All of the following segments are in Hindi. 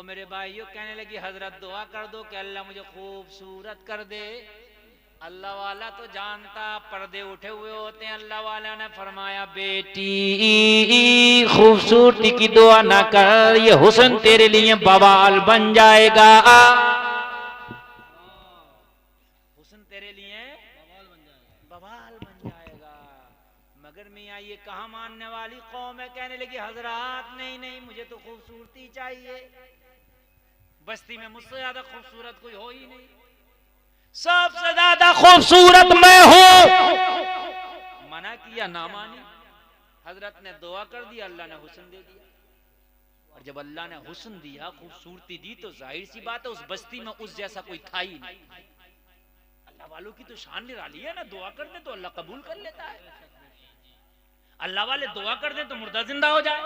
और मेरे भाइयों कहने लगी हजरत दुआ कर दो कि अल्लाह मुझे खूबसूरत कर दे। अल्लाह वाला तो जानता पर्दे उठे हुए होते हैं। अल्लाह वाला ने फरमाया बेटी खूबसूरती की दुआ ना कर, ये हुस्न तेरे लिए बवाल बन जाएगा। हुस्न तेरे लिए बवाल बन जाएगा। मगर मियाँ ये कहाँ मानने वाली कौम है। कहने लगी हजरत नहीं नहीं मुझे तो खूबसूरती चाहिए, बस्ती में मुझसे ज्यादा खूबसूरत कोई हो ही नहीं, सबसे ज्यादा खूबसूरत मैं हूं। मना किया ना मानी। हजरत ने दुआ कर दिया, अल्लाह ने हुस्न दे दिया। और जब अल्लाह ने हुस्न दिया, खूबसूरती दी, तो जाहिर सी बात है उस बस्ती में उस जैसा कोई था ही नहीं। अल्लाह वालों की तो शान निराली है ना, दुआ कर दे तो अल्लाह कबूल कर लेता है। अल्लाह वाले दुआ कर दे तो मुर्दा जिंदा हो जाए,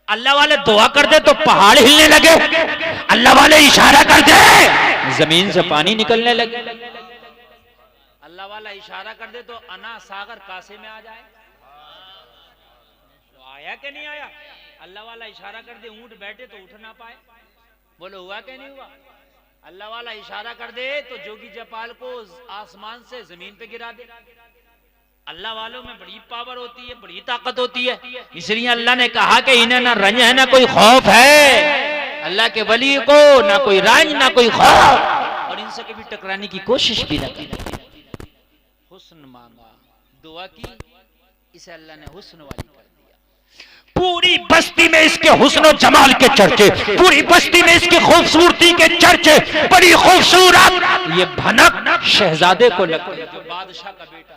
अल्लाह वाले दुआ कर दे तो पहाड़ हिलने लगे, अल्लाह वाले इशारा कर दे जमीन से पानी निकलने लगे, अल्लाह वाला इशारा कर दे तो अना सागर कासे में आ जाए। तो आया कि नहीं आया? अल्लाह वाला इशारा कर दे ऊंट बैठे तो उठ ना पाए। बोलो हुआ कि नहीं हुआ? अल्लाह वाला इशारा कर दे तो जोगी जयपाल को आसमान से जमीन पे गिरा दे। अल्लाह वालों में बड़ी पावर होती है, बड़ी ताकत होती है। इसलिए अल्लाह ने कहा कि इन्हें ना रंज है ना कोई खौफ है। अल्लाह के वली को ना कोई रंज ना कोई खौफ, और इनसे कभी टकराने की कोशिश भी न की। हुस्न मांगा, दुआ की, इसे अल्लाह ने हुस्न वाली कर दिया। पूरी बस्ती में इसके हुस्न जमाल के चर्चे, पूरी बस्ती में इसकी खूबसूरती के चर्चे, बड़ी खूबसूरत। ये भनक शहजादे को लग गई, जो बादशाह का बेटा,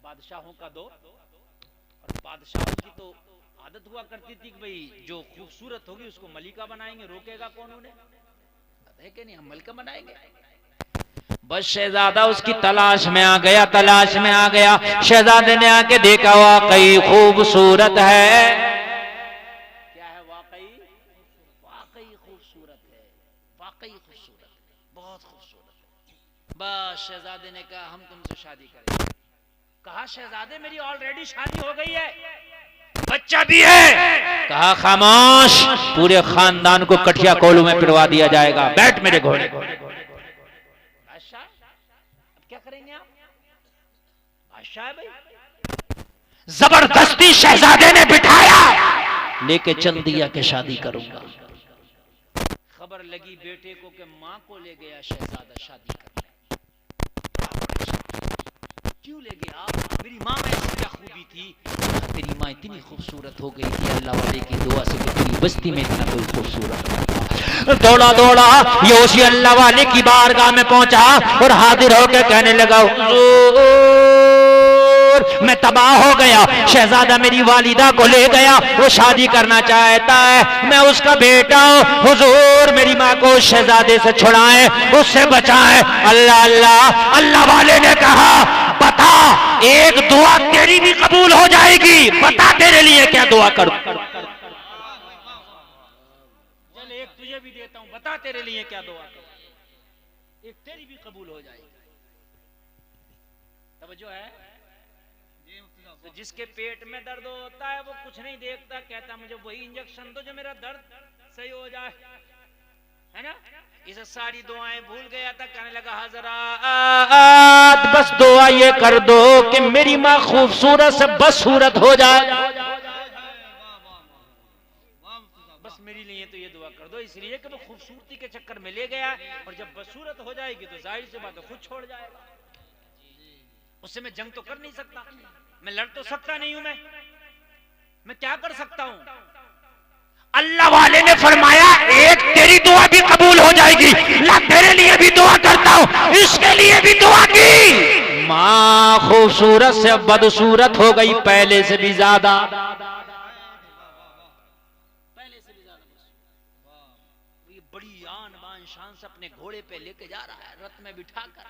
बादशाहों का दौर, और बादशाहों की तो आदत हुआ करती थी कि भाई जो खूबसूरत होगी उसको मलिका बनाएंगे, रोकेगा कौन उन्हें? है कि नहीं, हम मलिका बनाएंगे। बस शहजादा उसकी तलाश में आ गया, तलाश में आ गया। शहजादे ने आके देखा वाकई खूबसूरत है। क्या है? वाकई वाकई खूबसूरत है, वाकई खूबसूरत, बहुत खूबसूरत। बस शहजादे ने कहा हम तुमसे शादी करेंगे। कहा शहजादे मेरी ऑलरेडी शादी हो गई है, बच्चा भी है। कहा खामोश, पूरे खानदान को कठिया कोलू में पिटवा दिया जाएगा, बैठ मेरे घोड़े। बादशाह अब क्या करेंगे आप? बादशाह है भाई। जबरदस्ती शहजादे ने बिठाया, लेके चल दिया कि शादी करूंगा। खबर लगी बेटे को कि मां को ले गया शहजादा शादी करने। क्यों ले गया? मेरी माँ में ऐसी क्या खूबी थी? तेरी माँ इतनी खूबसूरत हो गई थी अल्लाह वाले की दुआ से कि पूरी बस्ती में इतना कोई खूबसूरत। दौड़ा दौड़ा ये उसी अल्लाह वाले की बारगाह में पहुंचा और हाजिर होकर कहने लगा मैं तबाह हो गया, शहजादा मेरी वालिदा को ले गया, वो शादी करना चाहता है, मैं उसका बेटा हूँ, हुजूर मेरी माँ को शहजादे से छुड़ाएं, उससे बचाएं। अल्लाह अल्लाह, अल्लाह वाले ने कहा बता एक दुआ तेरी भी कबूल हो जाएगी, बता तेरे लिए क्या दुआ करूं? चल एक तुझे भी देता हूं, बता तेरे लिए क्या दुआ करूं, एक तेरी भी कबूल हो जाएगी। तवज्जो है? तो जिसके पेट में दर्द होता है वो कुछ नहीं देखता, कहता मुझे वही इंजेक्शन दो जो मेरा दर्द सही हो जाए, है ना? इसे सारी दुआएं भूल गया था। कहने लगा हजरत बस दुआ ये कर दो कि मेरी माँ खूबसूरत से बदसूरत हो जाए, बस मेरे लिए तो ये दुआ कर दो। इसलिए कि वो खूबसूरती के चक्कर में ले गया, और जब बदसूरत हो जाएगी तो जाहिर सी बात है खुद छोड़ जाएगा। उससे मैं जंग तो कर नहीं सकता, मैं लड़ तो सकता नहीं हूं, मैं क्या कर सकता हूं? अल्लाह वाले ने फरमाया एक तेरी दुआ भी कबूल हो जाएगी, ला तेरे लिए भी दुआ करता हूं, इसके लिए भी दुआ की। मां खूबसूरत से बदसूरत हो गई, पहले से भी ज्यादा, पहले से भी ज्यादा। ये बड़ी आन बान शान से अपने घोड़े पे लेके जा रहा है, रथ में बिठाकर।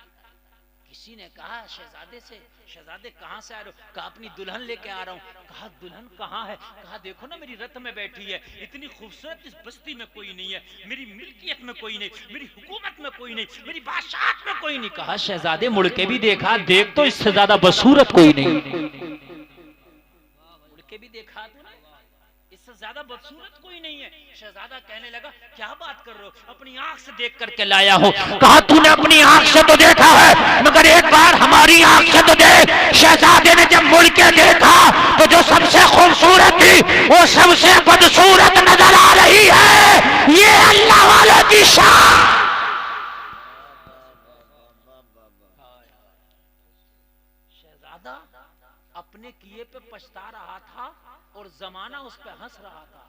किसी ने कहा शहजादे से, शहजादे कहां से आ रहे हो? कहा अपनी दुल्हन लेके आ रहा हूं। कहा दुल्हन कहां है? कहा देखो ना मेरी रथ में बैठी है, इतनी खूबसूरत इस बस्ती में कोई नहीं है, मेरी मिल्कियत में कोई नहीं, मेरी हुकूमत में कोई नहीं, मेरी बादशाहत में कोई नहीं। कहा शहजादे मुड़ के भी देखा, देख तो इससे ज्यादा बदसूरत कोई नहीं। मुड़ के भी देखा तो ना, इससे ज्यादा बदसूरत कोई नहीं है। शहजादा कहने लगा क्या बात कर रहे हो, अपनी आंख से देख करके लाया हो। कहा तूने अपनी आंख से तो देखा है, मगर एक बार हमारी आंख से तो देख। शहजादे ने जब मुड़ के देखा तो जो सबसे खूबसूरत थी वो सबसे बदसूरत नजर आ रही है। ये अल्लाह वालों की शान। शहजादा अपने किए पे पछता रहा था और जमाना उस पे हंस रहा था।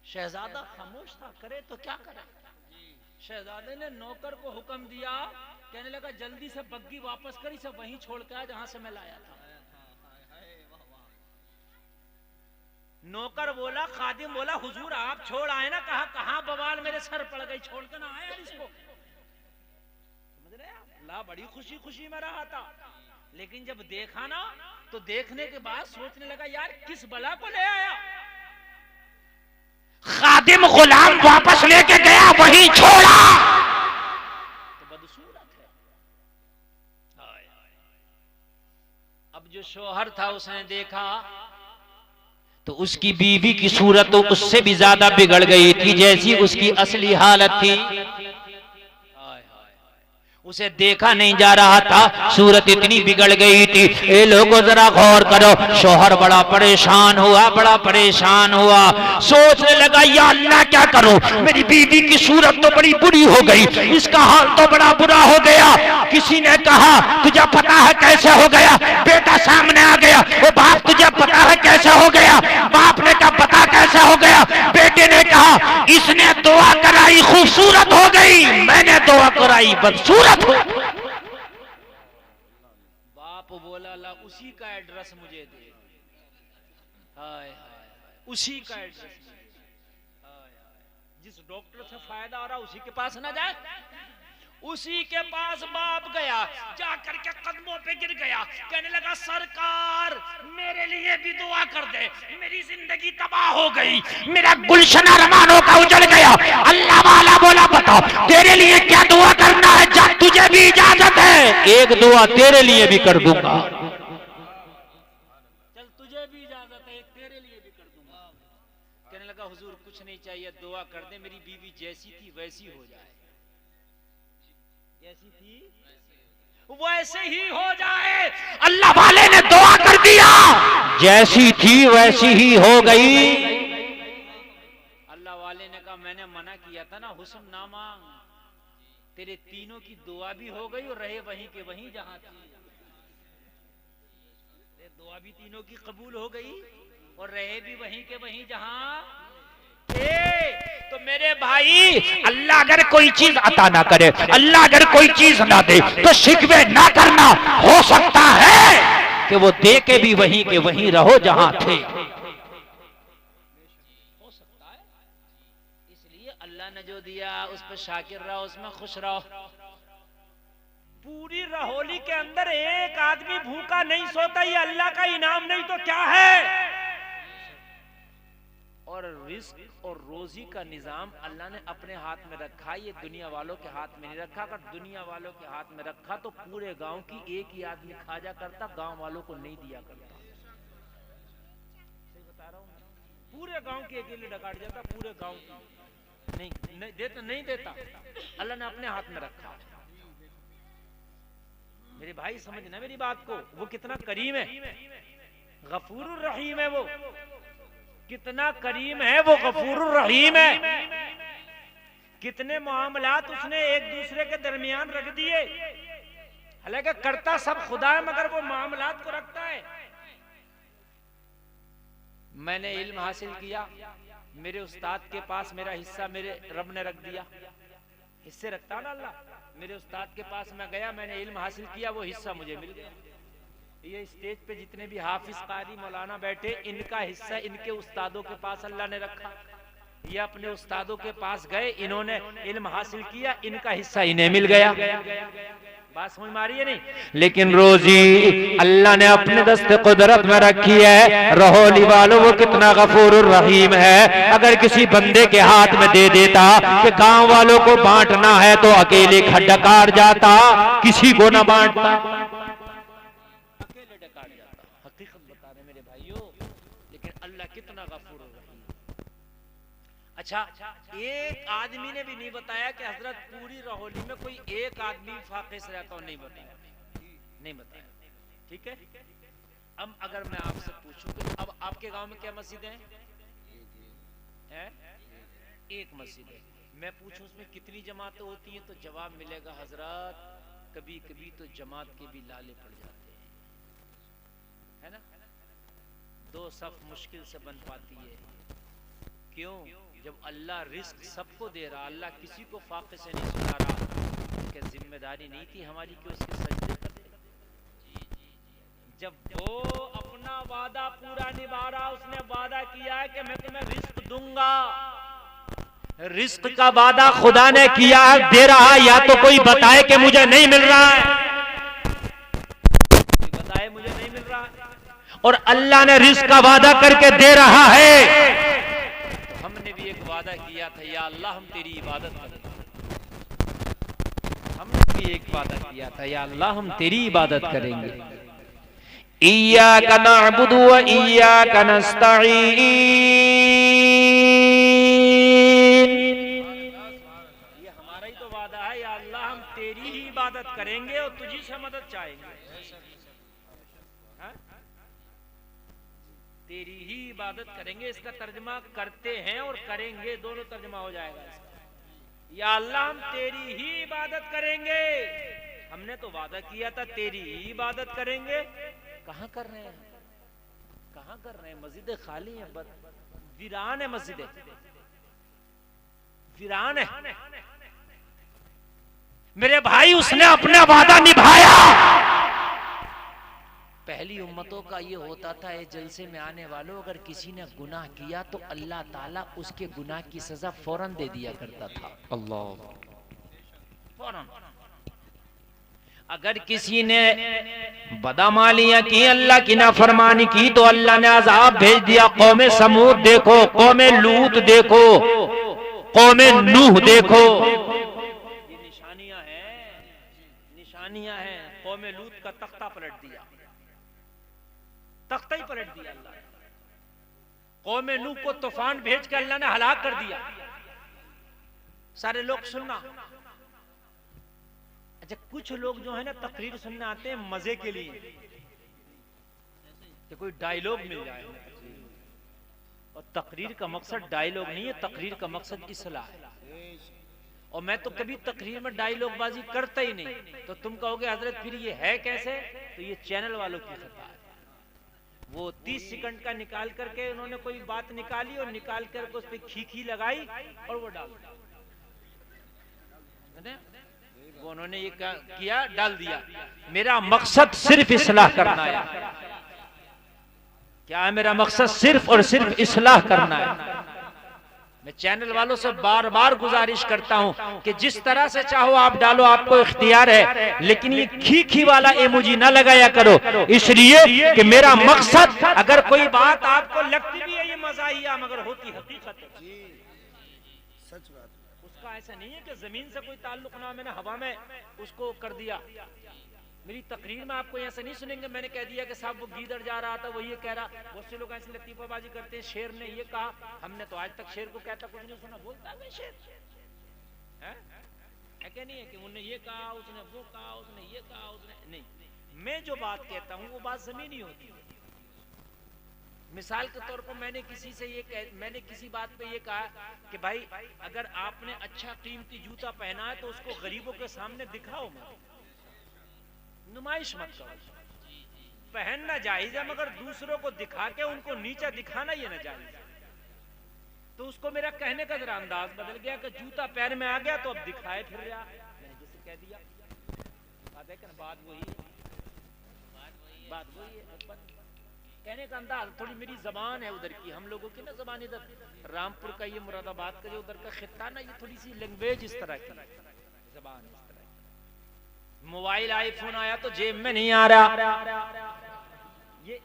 शहजादा खामोश था, करे तो क्या करे। शहजादे ने नौकर को हुक्म दिया, कहने लगा जल्दी से बग्गी वापस करी, सब वहीं छोड़ के आ जहां से मैं लाया था। नौकर बोला, खादिम बोला, हुजूर आप छोड़ आए ना। कहा कहां बवाल मेरे सर पड़ गई, छोड़ के ना आया इसको। समझ रहे आप, अल्लाह बड़ी खुशी खुशी में रहा था, लेकिन जब देखा ना तो देखने के बाद सोचने लगा यार किस बला को ले आया। खादिम गुलाम वापस लेके गया, वहीं छोड़ा। तो बदसूरत है। अब जो शौहर था उसने देखा तो उसकी बीवी की सूरत तो उससे भी ज्यादा बिगड़ गई थी जैसी उसकी असली हालत थी। उसे देखा नहीं जा रहा था, सूरत इतनी बिगड़ गई थी। ए लोगों जरा गौर करो, शौहर बड़ा परेशान हुआ, बड़ा परेशान हुआ। सोचने लगा या अल्लाह क्या करो, मेरी बीवी की सूरत तो बड़ी बुरी हो गई, इसका हाल तो बड़ा बुरा हो गया। किसी ने कहा तुझे पता है कैसे हो गया? बेटा सामने आ गया, ओ बाप तुझे पता है कैसे हो गया? बाप ने कहा पता कैसे हो गया? बेटे ने कहा इसने दुआ कराई खूबसूरत हो गई, मैंने दुआ कराई बदसूरत। बाप बोला ला उसी का एड्रेस मुझे दे। हाय हाय, उसी का एड्रेस। जिस डॉक्टर से फायदा हो रहा उसी के पास ना जाए। उसी के पास बाप गया, जाकर के कदमों पे गिर गया, कहने लगा सरकार मेरे लिए भी दुआ कर दे, मेरी जिंदगी तबाह हो गई, मेरा गुलशन अरमानों का उजड़ गया। अल्लाह वाला बोला बताओ तेरे लिए क्या दुआ करना है, जा तुझे भी इजाजत है, एक दुआ तेरे लिए भी कर दूंगा। चल तुझे भी इजाजत है, एक तेरे लिए भी कर दूंगा। कहने लगा हुजूर कुछ नहीं चाहिए, दुआ कर दे मेरी बीवी जैसी थी वैसी हो जाए, जैसी थी वैसे ही हो जाए। अल्लाह वाले ने दुआ कर दिया, जैसी थी वैसी ही हो गई। अल्लाह वाले ने कहा मैंने मना किया था ना हुस्न ना मांग, तेरे तीनों की दुआ भी हो गई और रहे वहीं के वहीं जहां थी। दुआ भी तीनों की कबूल हो गई और रहे भी वहीं के वहीं जहां थे। तो मेरे भाई अल्लाह अगर कोई चीज अता ना करे, अल्लाह अगर कोई चीज ना दे तो शिकवे ना करना। हो सकता है कि वो दे के भी वहीं के वहीं रहो जहां थे। हो सकता है, इसलिए अल्लाह ने जो दिया उस पर शाकिर रहो, उसमें खुश रहो। पूरी रहोली के अंदर एक आदमी भूखा नहीं सोता, ये अल्लाह का इनाम नहीं तो क्या है। और रिस्क और रोजी का निजाम अल्लाह ने अपने हाथ में रखा, ये दुनिया वालों के हाथ में नहीं रखा। अगर दुनिया वालों के हाथ में रखा तो पूरे गांव की एक ही आदमी खा जा करता, गांव वालों को नहीं दिया करता। सही बता रहा हूं, पूरे गांव की अकेले डकाट जाता, पूरे गांव की नहीं देता। अल्लाह ने अपने हाथ में रखा। मेरे भाई समझना मेरी बात को, वो कितना करीम है, गफूरुर रहीम है। वो कितना करीम है, वो गफूरुर रहीम है। कितने मामलात उसने एक दूसरे के दरमियान रख दिए, हालांकि करता सब खुदा है मगर वो मामलात को रखता है। मैंने इल्म हासिल किया, मेरे उस्ताद के पास मेरा हिस्सा मेरे रब ने रख दिया। हिस्से रखता ना अल्लाह, मेरे उस्ताद के पास मैं गया, मैंने इल्म हासिल किया, वो हिस्सा मुझे मिल गया। ये स्टेज पे जितने भी हाफिज कारी मौलाना बैठे, इनका हिस्सा इनके उस्तादों के पास अल्लाह ने रखा। ये अपने उस्तादों के पास गए, इन्होंने इल्म हासिल किया, इनका हिस्सा इन्हें मिल गया। बात समझ में आ रही है नहीं? लेकिन रोजी अल्लाह ने अपने दस्ते कुदरत में रखी है। रहोली वालों वो कितना गफूरुर रहीम है। अगर किसी बंदे के हाथ में दे देता कि गांव वालों को बांटना है तो अकेले खड्डा काट जाता, किसी को ना बांटता, अकेले डकाट जाता। हकीकत बता रहे मेरे भाइयों, लेकिन अल्लाह कितना गफूरुर रहीम। अच्छा, एक आदमी ने भी नहीं बताया कि हजरत पूरी रहोली में कोई एक आदमी फाकिस रहता हो, नहीं बताया, नहीं बताया। ठीक है, अब अगर मैं आपसे पूछूं कि अब आपके गांव में क्या मस्जिद है? एक मस्जिद है। मैं पूछूं उसमें कितनी जमातें होती हैं, तो जवाब मिलेगा हजरत कभी कभी तो जमात के भी लाले पड़ जाते हैं, है ना। दो सफ मुश्किल से बन पाती है। क्यों? जब अल्लाह रिस्क सबको दे रहा, अल्लाह किसी को फाके से नहीं सुना रहा, क्या जिम्मेदारी नहीं थी हमारी कि उसके सजदे करते? जब वो अपना वादा पूरा निभा रहा, उसने वादा किया है कि मैं तुम्हें रिस्क दूंगा, रिस्क का वादा खुदा ने किया है, दे रहा, या तो कोई बताए कि मुझे नहीं मिल रहा है, कोई बताए मुझे नहीं मिल रहा है, और अल्लाह ने रिस्क का वादा करके दे रहा है। तो हमने भी एक वादा किया था, या अल्लाह हम तेरी इबादत करेंगे। हमने भी एक वादा किया था, या अल्लाह हम तेरी इबादत करेंगे। इय्याका नअबुदु व इय्याका नस्तईन, ये हमारा ही तो वादा है, या अल्लाह हम तेरी ही इबादत करेंगे और तुझी से मदद चाहेंगे। तेरी ही इबादत करेंगे, इसका तर्जमा करते हैं और करेंगे, दोनों तर्जमा हो जाएगा इसका। या अल्लाह हम तेरी ही इबादत करेंगे, हमने तो वादा किया था तेरी ही इबादत करेंगे। कहां कर रहे हैं? कहां कर रहे हैं? मस्जिदें खाली हैं, वीरान है, मस्जिदें वीरान है। मेरे भाई, उसने अपना वादा निभाया। पहली उम्मतों का ये होता था, ये जलसे में आने वालों, अगर किसी ने गुनाह किया तो अल्लाह ताला उसके गुनाह की सजा फौरन दे दिया करता था। अल्लाह, फौरन। अगर किसी ने बदअमलियां की, अल्लाह की नाफरमानी की, तो अल्लाह ने अज़ाब भेज दिया। कौमे समूद देखो, कौमे लूत देखो, कौमे नूह देखो, ये निशानियां हैं, निशानियां हैं। कौमे लूत का तख्ता पलट दिया, तख्ता ही पलट दिया अल्लाह ने। कौमे नूह को तूफान भेज के अल्लाह ने हलाक कर दिया। सारे लोग सुनना। अच्छा, कुछ लोग जो है ना तकरीर सुनने आते हैं मजे के लिए, कि कोई डायलॉग मिल जाए, और तकरीर का मकसद डायलॉग नहीं है, तकरीर का मकसद इस्लाह है। और मैं तो कभी तकरीर में डायलॉग बाजी करता ही नहीं। तो तुम कहोगे हजरत फिर ये है कैसे? तो ये चैनल वालों की खता है। वो 30 सेकंड का निकाल करके उन्होंने कोई बात निकाली और निकाल करके उस पर खी लगाई और वो डाल दिया। वो उन्होंने ये किया, डाल दिया। मेरा मकसद सिर्फ इस्लाह करना है। क्या है मेरा मकसद? सिर्फ और सिर्फ इस्लाह करना है। मैं चैनल वालों से बार बार गुजारिश करता हूं कि जिस तरह से चाहो आप डालो, आपको इख्तियार है, लेकिन ये खी वाला इमोजी ना लगाया करो, इसलिए कि मेरा मकसद, अगर कोई बात आपको लगती भी है ये मज़ाहिया, मगर होती हकीकत है, सच बात। उसका ऐसा नहीं है कि जमीन से कोई ताल्लुक ना, मैंने हवा में उसको कर दिया। मेरी तकरीर में आपको ऐसा नहीं सुनेंगे मैंने कह दिया कि साहब वो गीदड़ जा रहा था, वो ये कह रहा। बहुत से लोग ऐसे लतीफाबाजी करते हैं, शेर ने ये कहा, हमने तो आज तक शेर को कहता कुछ नहीं सुना। बोलता है शेर है क्या? नहीं है कि उन्होंने ये कहा, उसने वो कहा, उसने ये कहा, उसने नहीं। मैं जो बात कहता हूँ वो बात जमीनी होती है। मिसाल के तौर पर मैंने किसी बात पे ये कहा कि भाई अगर आपने अच्छा कीमती जूता पहना है तो उसको गरीबों के सामने दिखाओ मत, नुमाइश मत करो। पहनना जायज है, मगर दूसरों को दिखा के उनको नीचा दिखाना ये न जायज। तो उसको मेरा कहने का जरा अंदाज बदल गया कि जूता पैर में आ गया तो अब दिखाए फिर रहा। मैंने जिसे कह दिया, बात वही है। कहने का अंदाज, थोड़ी मेरी जबान है उधर की, हम लोगों की ना जबान इधर रामपुर का, ये मुरादाबाद का जो उधर का खित्ता ना, ये थोड़ी सी लैंग्वेज इस तरह की जबान है। मोबाइल आईफोन आया तो जेब में नहीं आ रहा। ये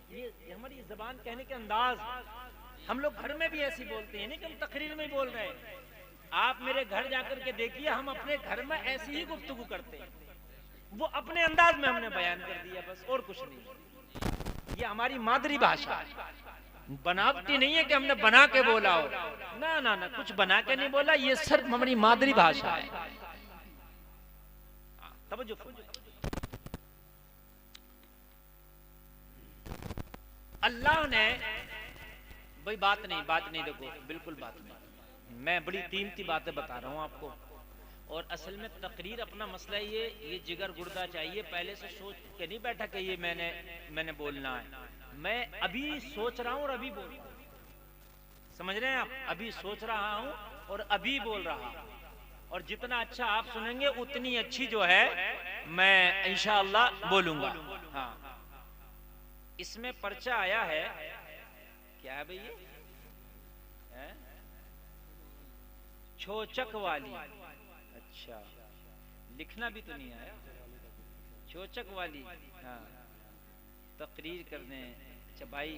हमारी जबान, कहने के अंदाज। हम लोग घर में भी ऐसी बोलते हैं, नहीं कि हम तकरीर में बोल रहे हैं। आप मेरे घर जाकर के देखिए, हम अपने घर में ऐसी ही गुफ्तगू करते हैं। वो अपने अंदाज में हमने बयान कर दिया, बस और कुछ नहीं। ये हमारी मादरी भाषा है। बनावटी नहीं है कि हमने बना के बोला हो, ना ना ना, कुछ बना के नहीं बोला, ये सिर्फ हमारी मादरी भाषा है। तवज्जो अल्लाह ने भाई बात नहीं देखो, बिल्कुल बात नहीं, मैं बड़ी कीमती बातें बता रहा हूं आपको। और असल में तकरीर अपना मसला ये जिगर गुर्दा चाहिए, पहले से सोच के नहीं बैठा कि ये मैंने बोलना है। मैं अभी सोच रहा हूं और अभी बोल रहा हूं, समझ रहे हैं आप? अभी सोच रहा हूं और अभी बोल रहा हूं, और जितना अच्छा आप सुनेंगे उतनी अच्छी जो है मैं इंशाअल्लाह बोलूंगा। हाँ, इसमें पर्चा आया है, क्या है भैया? छोचक वाली, अच्छा लिखना भी तो नहीं आया, छोचक वाली। हाँ, तकरीर करने। अच्छा भाई,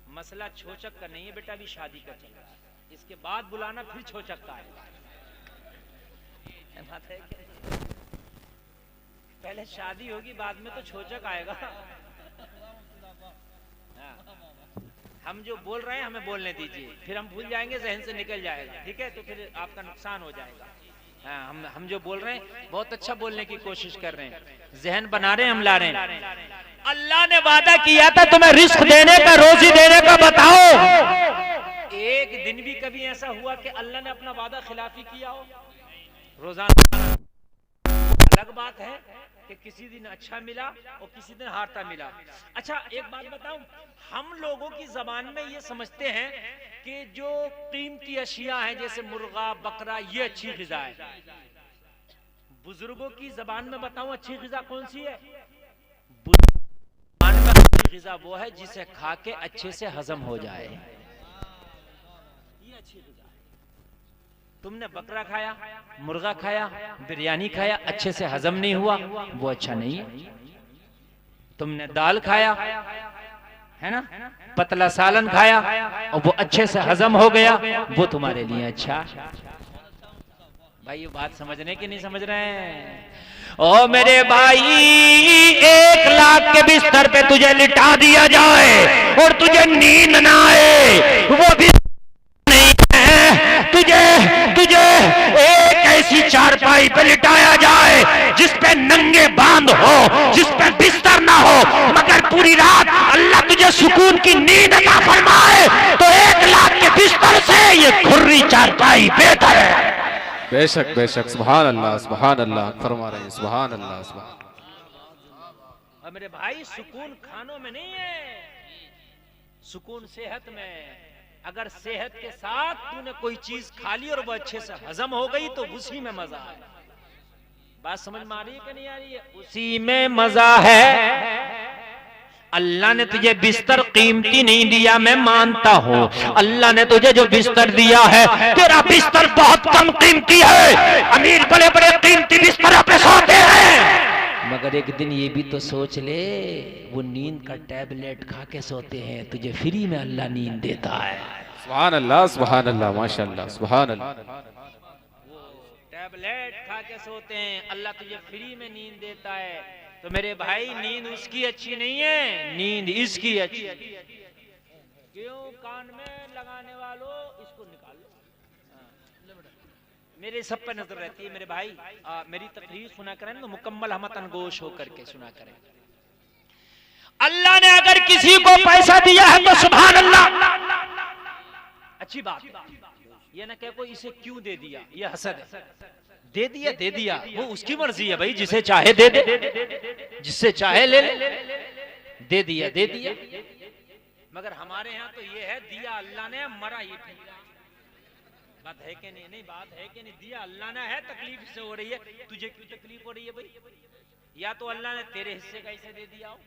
मसला छोचक का नहीं है बेटा, अभी शादी का चल रहा है, इसके बाद बुलाना फिर छोचक का आएगा। बात है क्या? पहले शादी होगी, बाद में तो छोचक आएगा। हाँ, हम जो बोल रहे हैं हमें बोलने दीजिए, फिर हम भूल जाएंगे, जहन से निकल जाएगा, ठीक है? तो फिर आपका नुकसान हो जाएगा। हाँ, हम जो बोल रहे हैं बहुत अच्छा बोलने की कोशिश कर रहे हैं, जहन बना रहे हैं, हम ला रहे हैं। अल्लाह ने वादा किया था तुम्हें रिस्क देने का, रोजी देने का, बताओ एक दिन भी कभी ऐसा हुआ कि अल्लाह ने अपना वादा खिलाफी किया हो? रोजाना अलग बात है कि किसी दिन अच्छा मिला और किसी दिन हारता मिला। अच्छा एक बात बताऊं, हम लोगों की जबान में ये समझते हैं कि जो कीमती अशिया हैं जैसे मुर्गा बकरा ये अच्छी ग़िज़ा है। बुजुर्गों की जबान में बताऊं अच्छी ग़िज़ा कौन सी है? जबान में अच्छी ग़िज़ा वो है जिसे खा के अच्छे से हजम हो जाए, ये अच्छी ग़िज़ा है। तुमने बकरा खाया, मुर्गा खाया, बिरयानी खाया, अच्छे से हजम नहीं हुआ, वो अच्छा नहीं है। तुमने दाल खाया है ना, पतला सालन खाया और वो अच्छे से हजम हो गया, वो तुम्हारे लिए अच्छा। भाई ये बात समझने की नहीं समझ रहे हैं? ओ मेरे भाई, 1 लाख के बिस्तर पे तुझे लिटा दिया जाए और तुझे नींद ना आए, वो भी तुझे एक ऐसी चारपाई पे लिटाया जाए जिस पे नंगे बांध हो, जिस पे बिस्तर ना हो, मगर पूरी रात अल्लाह तुझे सुकून की नींद अता फरमाए, तो 1 लाख के बिस्तर से ये खुर्री चारपाई बेहतर है। बेशक बेशक, सुभान अल्लाह फरमा रहे हैं, सुभान अल्लाह। और मेरे भाई सुकून खानों में नहीं है, सुकून सेहत में। अगर सेहत के साथ तूने कोई चीज खा ली और वो अच्छे से हजम हो गई तो उसी में मजा है। बात समझ में आ रही है कि नहीं आ रही है? उसी में मजा है। अल्लाह ने तुझे बिस्तर कीमती नहीं दिया, मैं मानता हूँ। अल्लाह ने तुझे जो बिस्तर दिया है, तेरा बिस्तर बहुत कम कीमती है। अमीर बड़े बड़े कीमती बिस्तरों पे सोते हैं, मगर एक दिन ये भी तो सोच ले, वो नींद का टैबलेट खा के सोते हैं, तुझे फ्री में अल्लाह नींद देता है। सुभान अल्लाह, माशाअल्लाह, सुभान अल्लाह। टैबलेट खा के सोते हैं, अल्लाह तुझे फ्री में नींद देता है। तो मेरे भाई नींद उसकी अच्छी नहीं है, नींद इसकी अच्छी। क्यों? कान में लगाने वालों इसको निकाल लो। मेरे सब पे नजर रहती है मेरे भाई। मेरी तकरीर सुना करें तो मुकम्मल हमतन गोश होकर के सुना करें। अल्लाह ने अगर किसी को पैसा दिया है तो सुभान अल्लाह, अच्छी बात। ये ना कह कोई इसे क्यों दे दिया, ये हसद है। दे दिया, वो उसकी मर्जी है भाई, जिसे चाहे दे दे, जिससे चाहे ले ले। दे दिया। मगर हमारे यहाँ तो ये है, दिया अल्लाह ने, मरा ये ठीक। बात है कि नहीं? बात है कि नहीं? दिया अल्लाह ने है, तकलीफ से हो रही है, तुझे क्यों तकलीफ हो रही है भाई? या तो अल्लाह ने तेरे हिस्से का इसे दे दिया हो।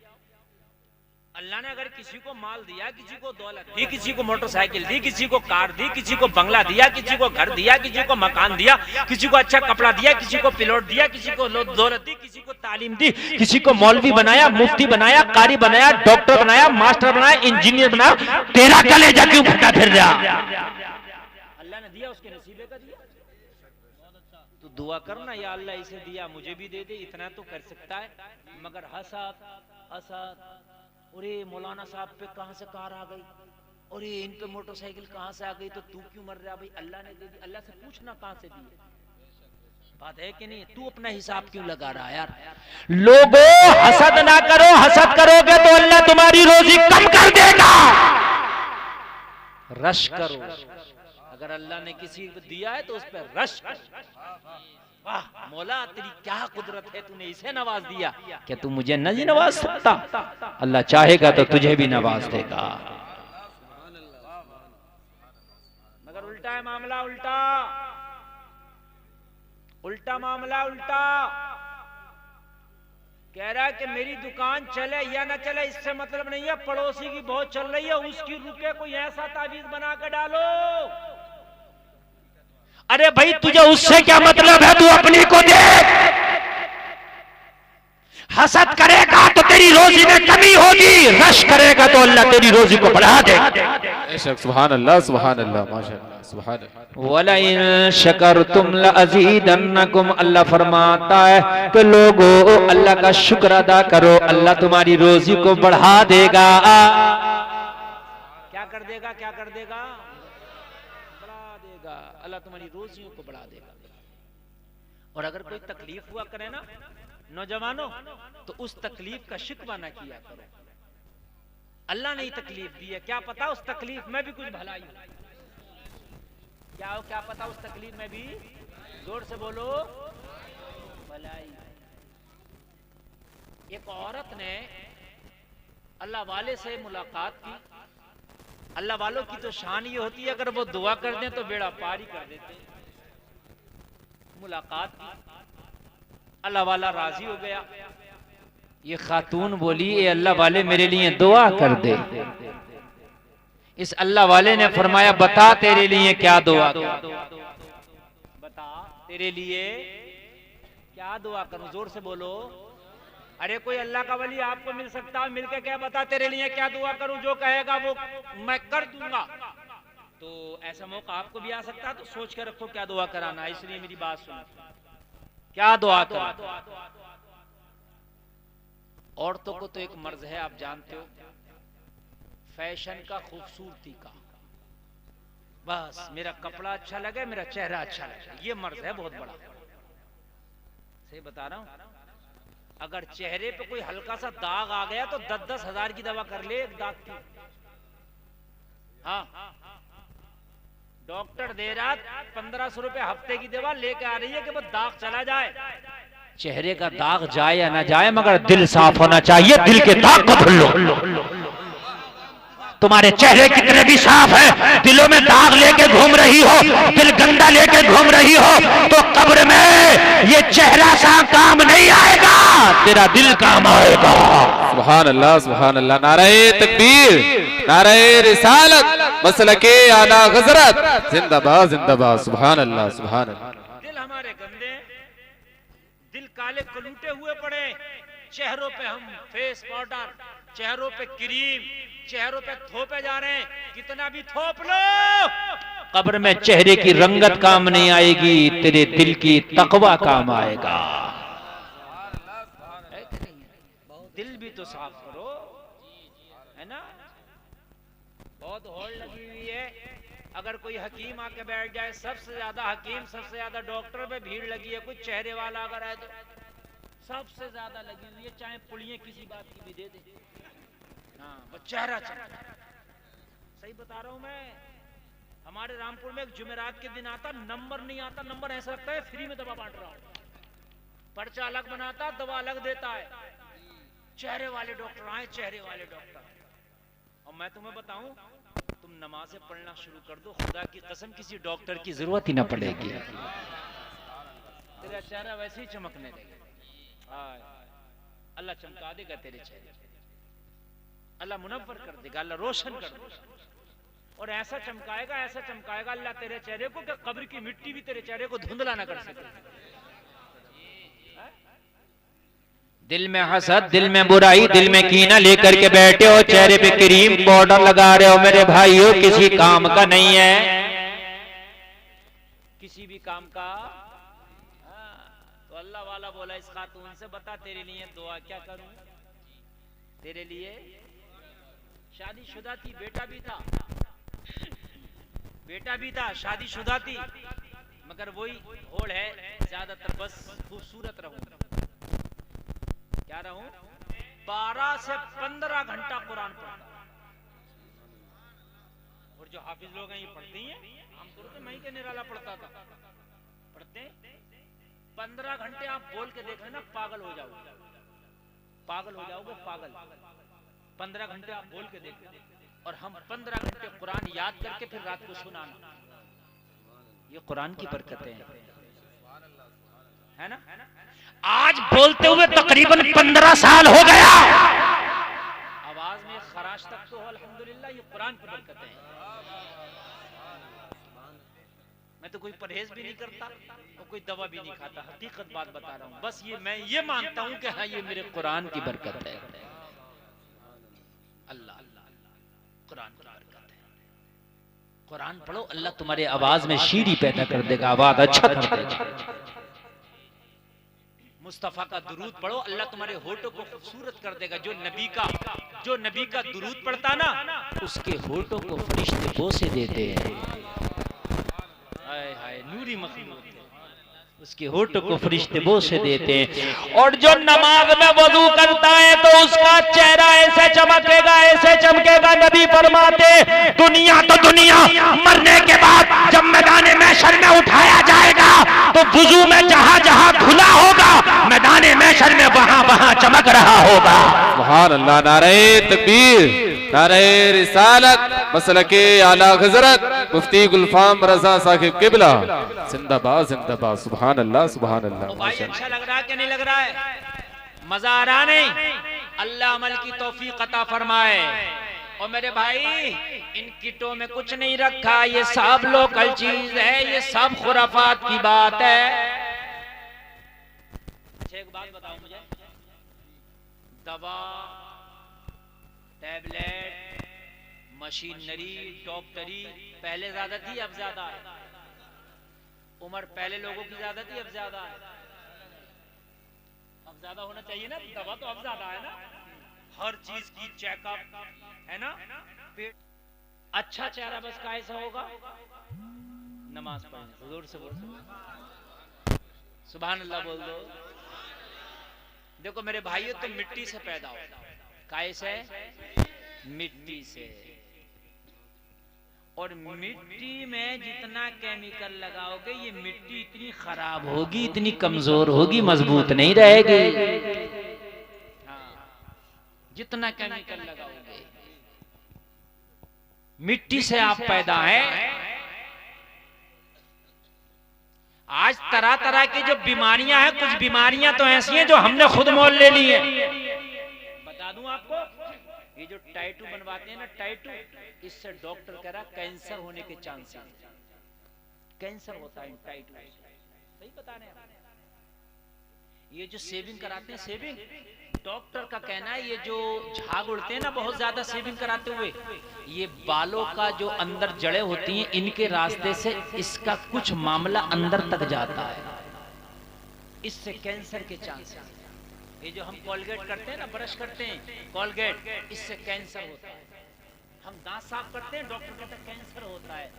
अल्लाह ने अगर किसी को माल दिया, किसी को दौलत दी, किसी को मोटरसाइकिल दी, किसी को कार दी, किसी को बंगला दिया, किसी को घर दिया, किसी को मकान दिया, किसी को अच्छा कपड़ा दिया, किसी को पिलोट दिया, किसी को दौलत दी, किसी को तालीम दी, किसी को मौलवी बनाया, मुफ्ती बनाया, कारी बनाया, डॉक्टर बनाया, मास्टर बनाया, इंजीनियर बनाया, तेरा कलेजा क्यों फटा फिर रहा? अल्लाह ने दिया, उसके नसीबे का दिया। तो दुआ करना, या अल्लाह इसे दिया मुझे भी दे दे, इतना तो कर सकता है। मगर हसद, अरे मौलाना साहब पे कहां से कार आ गई, और ये इन पे मोटरसाइकिल कहां से आ गई, तो तू क्यों मर रहा? भाई अल्लाह ने दे दी, अल्लाह से पूछना कहां से दी। बात है कि नहीं? तू अपना हिसाब क्यों लगा रहा है यार? लोगों हसद ना करो, हसद करोगे तो अल्लाह तुम्हारी रोजी कम कर देगा। रश करो, अगर अल्लाह ने किसी को दिया है तो उस पर रश करो। वाह मौला तेरी क्या कुदरत है, तूने इसे नवाज दिया, क्या तू मुझे नहीं नवाज सकता? अल्लाह चाहेगा तो तुझे भी नवाज देगा। मगर उल्टा है मामला, उल्टा उल्टा मामला, उल्टा कह रहा है कि मेरी दुकान चले या ना चले इससे मतलब नहीं है, पड़ोसी की बहुत चल रही है उसकी रुके, कोई ऐसा तावीज बना के डालो। अरे भाई तुझे उससे क्या मतलब है, तू अपनी को देख। हसद करेगा तो तेरी रोजी में कमी होगी, रश करेगा तो अल्लाह तेरी रोजी को बढ़ा देगा। सुभान अल्लाह, सुभान अल्लाह, माशाअल्लाह, सुभान अल्लाह। वला इन शकरतुम लअज़ीदन्नकुम, अल्लाह फरमाता है कि लोगों अल्लाह का शुक्र अदा करो, अल्लाह तुम्हारी रोजी को बढ़ा देगा। क्या कर देगा? क्या कर देगा? बढ़ा देगा। अल्लाह तुम्हारी रोजियों को बढ़ा देगा। और अगर कोई तकलीफ हुआ करे ना नौजवानों, तो उस तकलीफ का शिकवा ना किया करो। अल्लाह ने ही तकलीफ दी है, क्या पता उस तकलीफ में भी कुछ भलाई हो। क्या पता उस तकलीफ में भी, जोर से बोलो, भलाई। एक औरत ने अल्लाह वाले से मुलाकात की। अल्लाह वालों की तो शान ये होती है, अगर वो दुआ कर दें तो बेड़ा पार ही कर देते। मुलाकात की, अल्लाह वाला राजी हो गया। ये खातून बोली ए अल्लाह वाले मेरे लिए दुआ कर दे। इस अल्लाह वाले ने फरमाया बता तेरे लिए क्या दुआ करूं, बता तेरे लिए क्या दुआ करूं, जोर से बोलो। अरे कोई अल्लाह का वली आपको मिल सकता है, मिलके क्या बता तेरे लिए क्या दुआ करूं, जो कहेगा वो मैं कर दूंगा। तो ऐसा मौका आपको भी आ सकता है, तो सोच के रखो क्या दुआ कराना है। इसलिए मेरी बात सुनो, क्या दुआ करो। औरतों को तो एक मर्ज है, आप जानते हो, फैशन का, खूबसूरती का। बस मेरा कपड़ा अच्छा लगे, मेरा चेहरा अच्छा लगे, ये मर्ज है बहुत बड़ा। सही बता रहा हूं। अगर चेहरे पे कोई हल्का सा दाग आ गया तो 10-10 हजार की दवा कर ले एक दाग की। हाँ, डॉक्टर दे रहा 1500 रुपए हफ्ते की दवा लेके आ रही है कि वो दाग चला जाए। चेहरे का दाग जाए या ना जाए, मगर दिल साफ होना चाहिए। दिल के दाग को धुल लो। तुम्हारे चेहरे कितने भी साफ है, दिलों में दाग लेके घूम रही हो, दिल गंदा लेके घूम रही हो, तो कब्र में ये चेहरा सा काम नहीं आएगा, तेरा दिल काम आएगा। सुभान अल्लाह, सुभान अल्लाह। नारे तकबीर, नारे रिसालत, मसलके आला हज़रत, जिंदाबाद जिंदाबाद। सुभान अल्लाह, सुभान अल्लाह। दिल हमारे गंदे, दिल काले कलूटे हुए पड़े, चेहरों पे हम फेस पाउडर, चेहरों पे क्रीम, चेहरों पे थोपे जा रहे हैं। कितना भी थोप लो, कब्र में चेहरे की रंगत काम नहीं आएगी, तेरे दिल की तकवा काम आएगा। दिल भी तो साफ करो, है ना। बहुत होड़ लगी हुई है। अगर कोई हकीम आके बैठ जाए, सबसे ज्यादा हकीम, सबसे ज्यादा डॉक्टर पे भीड़ लगी है। कोई चेहरे वाला अगर है तो सबसे ज्यादा लगी हुई है, चाहे पुलियां किसी बात की भी दे दे। हाँ, वो चेहरा चमका। सही बता रहा हूं मैं। हमारे रामपुर में एक जुमेरात के दिन आता, नंबर नहीं आता, नंबर ऐसा लगता है फ्री में दवा बांट रहा हूं। पर्चा अलग बनाता, दवा अलग देता है। चेहरे वाले डॉक्टर आए, चेहरे वाले डॉक्टर। और मैं तुम्हें बताऊं, तुम नमाजें पढ़ना शुरू कर दो, खुदा की कसम किसी डॉक्टर की जरूरत ही ना पड़ेगी। तेरा चेहरा वैसे ही चमकने लगेगा। अल्लाह चमका देगा तेरे चेहरे, अल्लाह मुनव्वर कर देगा, अल्लाह रोशन कर देगा। और ऐसा चमकाएगा अल्लाह तेरे चेहरे को कि कब्र की मिट्टी भी तेरे चेहरे को धुंधला ना कर सके। दिल में हसद, दिल में बुराई, दिल में कीना लेकर के बैठे हो, चेहरे पे क्रीम पाउडर लगा रहे हो, मेरे भाइयों किसी काम का नहीं है, किसी भी काम का। तो अल्लाह वाला बोला इस खातून से, बता तेरे लिए दुआ क्या करूं। तेरे लिए शादीशुदा थी, बेटा भी था, बेटा भी था, शादीशुदा थी, मगर वही होड़ है ज्यादातर बस खूबसूरत रहूं। क्या रहूं? 12 से 15 घंटा कुरान पढ़ता। और जो हाफिज लोग हैं ये पढ़ते ही हैं, आमतौर पे मैं ही के निराला पढ़ता था, पढ़ते 15 घंटे। आप बोल के देख लेना, पागल हो जाओगे, पागल हो जाओगे, पागल। 15 घंटे आप बोल के देख लेना। और हम 15 घंटे कुरान याद करके फिर रात को सुनाना। ये कुरान की बरकतें हैं, है ना? आज बोलते हुए तकरीबन 15 साल हो गया, आवाज में खराश तक तो हो, अल्हम्दुलिल्लाह। ये कुरान की बरकतें हैं। मैं तो कोई परहेज भी नहीं करता और कोई दवा भी नहीं खाता, हकीकत बात बता रहा हूँ। बस ये मैं ये मानता हूँ कि हाँ, ये मेरे कुरान की बरकत है। अल्लाह कुरान की बरकत है। कुरान पढ़ो, अल्लाह तुम्हारे आवाज में शीरी पैदा कर देगा, आवाज अच्छा कर देगा। मुस्तफा का दुरूद पढ़ो, अल्लाह तुम्हारे होठों को खूबसूरत कर देगा। जो नबी का दुरूद पढ़ता ना, उसके होठों को फरिश्ते बोसे देते हैं। हाय हाय, नूरी मखलूक, उसके होठों को फरिश्ते बोसे देते हैं। और जो नमाज में वजू करता है तो उसका चेहरा ऐसे चमकेगा, ऐसे चमकेगा। नबी फरमाते, दुनिया तो दुनिया, मरने के बाद जब मैदान महशर में उठाया जाएगा तो वजू में जहां जहां धुला होगा, मैदान महशर में वहां वहां चमक रहा होगा। सुभान अल्लाह। नारे तकबीर, नारे रिसालत, मसलके आला हज़रत मुफ्ती गुलफाम रजा साहिब किबला जिंदाबाद जिंदाबाद। सुभान अल्लाह सुभान अल्लाह। भाई अच्छा लग रहा है कि नहीं लग रहा है? मजा आ रहा नहीं? अल्लाह अमल की तौफीक अता फरमाए। और मेरे भाई, इन किटों में कुछ नहीं रखा, ये सब लोकल चीज है, ये सब खुराफात की बात है। अच्छा एक बात बताओ मुझे, दवा, टैबलेट, मशीनरी, डॉक्टरी पहले ज्यादा थी, अब ज्यादा है? उम्र पहले लोगों की ज्यादा थी, अब ज्यादा है? अब ज्यादा होना चाहिए ना, दवा तो अब ज्यादा है ना, हर चीज की चेकअप है ना। पेट अच्छा चेहरा बस कैसा होगा? नमाज पढ़ने, हुजूर से बोल, सुभान अल्लाह बोल दो। देखो मेरे भाइयों, तुम मिट्टी से पैदा हो, कैसे? मिट्टी से। और मिट्टी में जितना केमिकल लगाओगे, ये मिट्टी इतनी खराब होगी, इतनी कमजोर होगी, मजबूत नहीं रहेगी। हाँ, जितना केमिकल लगाओगे। मिट्टी से आप पैदा हैं। आज तरह तरह की जो बीमारियां हैं, कुछ बीमारियां तो ऐसी हैं जो हमने खुद मोल ले ली है। बता दूं आपको, ये जो टैटू बनवाते हैं ना, टैटू, इससे डॉक्टर कह रहा कैंसर होने के चांसेस, कैंसर होता है इन टैटू। सही बता रहे हैं? ये जो सेविंग कराते हैं, सेविंग, डॉक्टर का कहना है ये जो झाग उड़ते हैं ना बहुत ज्यादा सेविंग कराते हुए, ये बालों का जो अंदर जड़ें होती हैं, इनके रास्ते से इसका कुछ मामला अंदर तक जाता है, इससे कैंसर के चांसेस। ये जो हम कोलगेट करते हैं ना, ब्रश करते हैं, कोलगेट, इससे कैंसर होता है। हम दांत साफ करते हैं, डॉक्टर कहता है कैंसर होता है।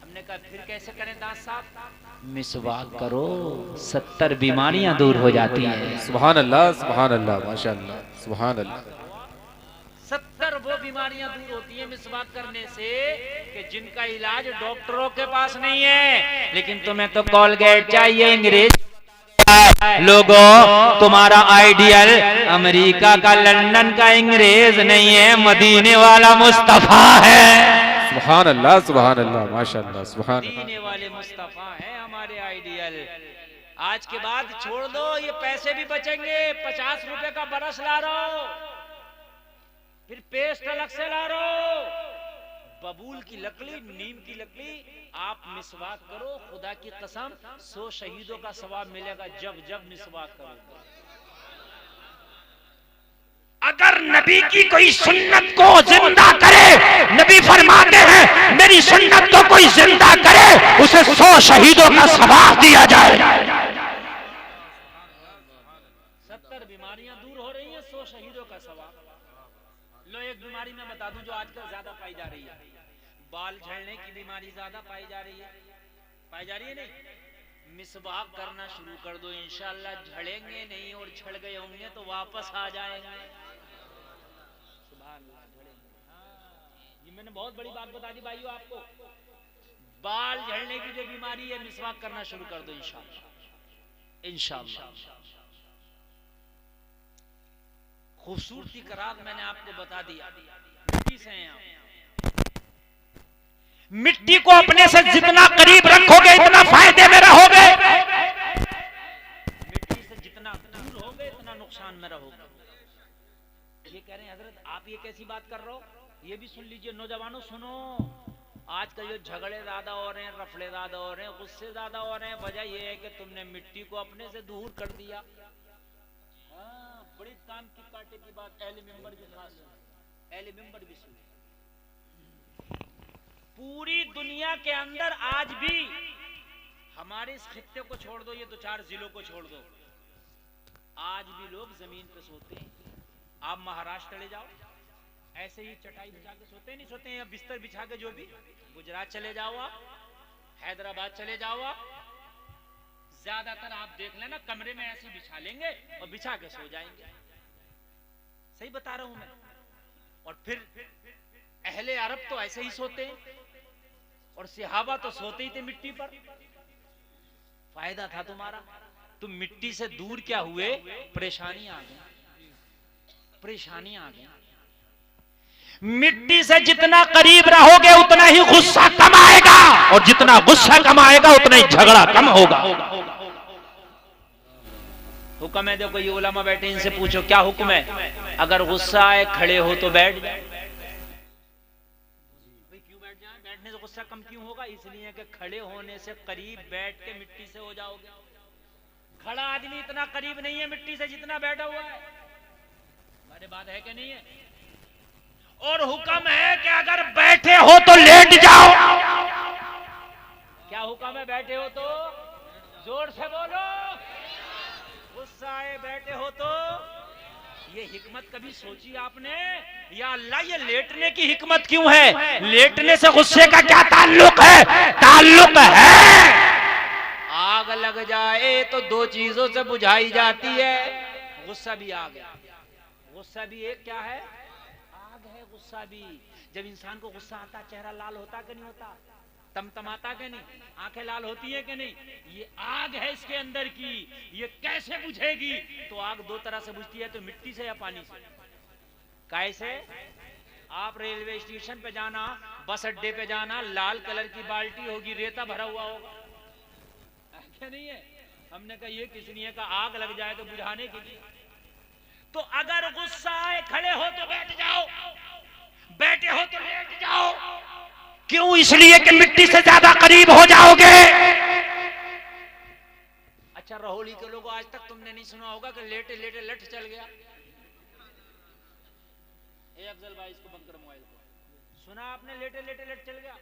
हमने कहा फिर कैसे करें दांत साफ? मिसवाक करो, 70 बीमारियां दूर हो जाती हैं। सुभान अल्लाह माशाअल्लाह सुभान अल्लाह। 70 वो बीमारियां दूर होती हैं मिसवाक करने से कि जिनका इलाज डॉक्टरों के पास नहीं है। लेकिन तुम्हें तो कोलगेट चाहिए, अंग्रेज लोगों, तुम्हारा आइडियल अमेरिका का, लंदन का अंग्रेज नहीं है, मदीने वाला मुस्तफा है। सुभान अल्लाह माशाअल्लाह सुभान अल्लाह। मदीने वाले मुस्तफा है हमारे आइडियल। आज के बाद छोड़ दो, ये पैसे भी बचेंगे। 50 रुपए का बरस ला रहो, फिर पेस्ट अलग से ला रहो, बबूल की लकड़ी, नीम की लकड़ी, आप मिसवाक करो। खुदा की कसम 100 शहीदों का सवाब मिलेगा जब जब मिसवाक करोगे। अगर नबी की कोई सुन्नत को जिंदा करे, नबी फरमाते हैं मेरी सुन्नत को कोई जिंदा करे, उसे 100 शहीदों का सवाब दिया जाए। 70 बीमारियां दूर हो रही हैं, 100 शहीदों का सवाब। लो एक बीमारी मैं बता दूं जो आजकल ज्यादा पाई जा रही है, बाल झड़ने की बीमारी ज्यादा पाई जा रही है नहीं। मिसवाक करना शुरू कर दो, इंशाअल्लाह झड़ेंगे नहीं, और झड़ गए होंगे तो वापस आ जाएंगे। सुभान अल्लाह, झड़ेंगे। ये मैंने बहुत बड़ी बात बता दी भाइयों आपको। बाल झड़ने की जो बीमारी है, मिसवाक करना शुरू कर दो इंशाअल्लाह, इंशाअल्लाह। खूबसूरती का राज मैंने आपको बता दिया। मिट्टी से हैं आप, मिट्टी को अपने से जितना करीब रखोगे इतना फायदे में रहोगे, मिट्टी से जितना दूर होगे इतना नुकसान में रहोगे। ये कह रहे हैं हजरत आप ये कैसी बात कर रहे हो? ये भी सुन लीजिए नौजवानों, सुनो। आजकल जो झगड़े ज्यादा हो रहे हैं, रफड़े ज्यादा हो रहे हैं, गुस्से ज्यादा हो रहे हैं, वजह यह है कि तुमने मिट्टी को अपने से दूर कर दिया। हाँ, बड़ी काम की काटे की बात। अहले मेंबर भी खास, अहले मेंबर भी सुन। पूरी दुनिया के अंदर आज भी, हमारे इस खित्ते को छोड़ दो, ये 2-4 जिलों को छोड़ दो, आज भी लोग जमीन पे सोते हैं। आप महाराष्ट्र चले जाओ, ऐसे ही चटाई बिछा के सोते नहीं सोते हैं, या बिस्तर बिछा के, जो भी। गुजरात चले जाओ आप, हैदराबाद चले जाओ आप, ज्यादातर आप देख लेना कमरे में ऐसे बिछा लेंगे और बिछा के सो जाएंगे। सही बता रहा हूं मैं। और फिर अहले अरब तो ऐसे ही सोते हैं, और सिहाबा तो सोते ही थे मिट्टी पर। फायदा था तुम्हारा, तुम मिट्टी से दूर क्या हुए? परेशानी आ गई, परेशानी आ गई। मिट्टी से जितना करीब रहोगे उतना ही गुस्सा कम आएगा, और जितना गुस्सा कम आएगा उतना ही झगड़ा कम होगा। हुक्म है, देखो ये उलमा बैठे, इनसे पूछो क्या हुक्म है? अगर गुस्सा आए खड़े हो तो बैठ जाए। क्यों बैठ जाए? बैठने से गुस्सा कम क्यों होगा? इसलिए कि खड़े होने से करीब बैठ के मिट्टी से हो जाओगे। खड़ा आदमी इतना करीब नहीं है मिट्टी से जितना बैठा हुआ है। हमारे बात है कि नहीं है? और हुक्म है कि अगर बैठे हो तो लेट जाओ। क्या हुक्म है? बैठे हो तो जोर से बोलो। गुस्सा आए बैठे हो तो, ये हिकमत कभी सोची आपने? या अल्लाह, ये लेटने की हिकमत क्यों है? लेटने से गुस्से का क्या ताल्लुक है? ताल्लुक है, आग लग जाए तो 2 चीजों से बुझाई जाती है। गुस्सा भी आग है, गुस्सा भी एक क्या है? आग है। गुस्सा भी, जब इंसान को गुस्सा आता, चेहरा लाल होता कि नहीं होता? तमतमाता के नहीं? आंखें लाल होती है कि नहीं? ये आग है इसके अंदर की। ये कैसे बुझेगी? तो आग 2 तरह से बुझती है, तो मिट्टी से या पानी से। कैसे? आप रेलवे स्टेशन पे जाना, बस अड्डे पे जाना, लाल कलर की बाल्टी होगी, रेता भरा हुआ होगा, क्या नहीं है? हमने कहा ये किस लिए? का आग लग जाए तो बुझाने के लिए। तो अगर गुस्सा आए खड़े हो तो बैठ जाओ, बैठे हो तो लेट जाओ। क्यों? इसलिए कि मिट्टी से ज्यादा करीब हो जाओगे। अच्छा, रहोली के लोगों, आज तक तुमने नहीं सुना होगा कि लेटे लेटे लठ चल गया? ए अफजल भाई, इसको बंद करो मोबाइल को। सुना आपने लेटे लेटे लठ चल गया?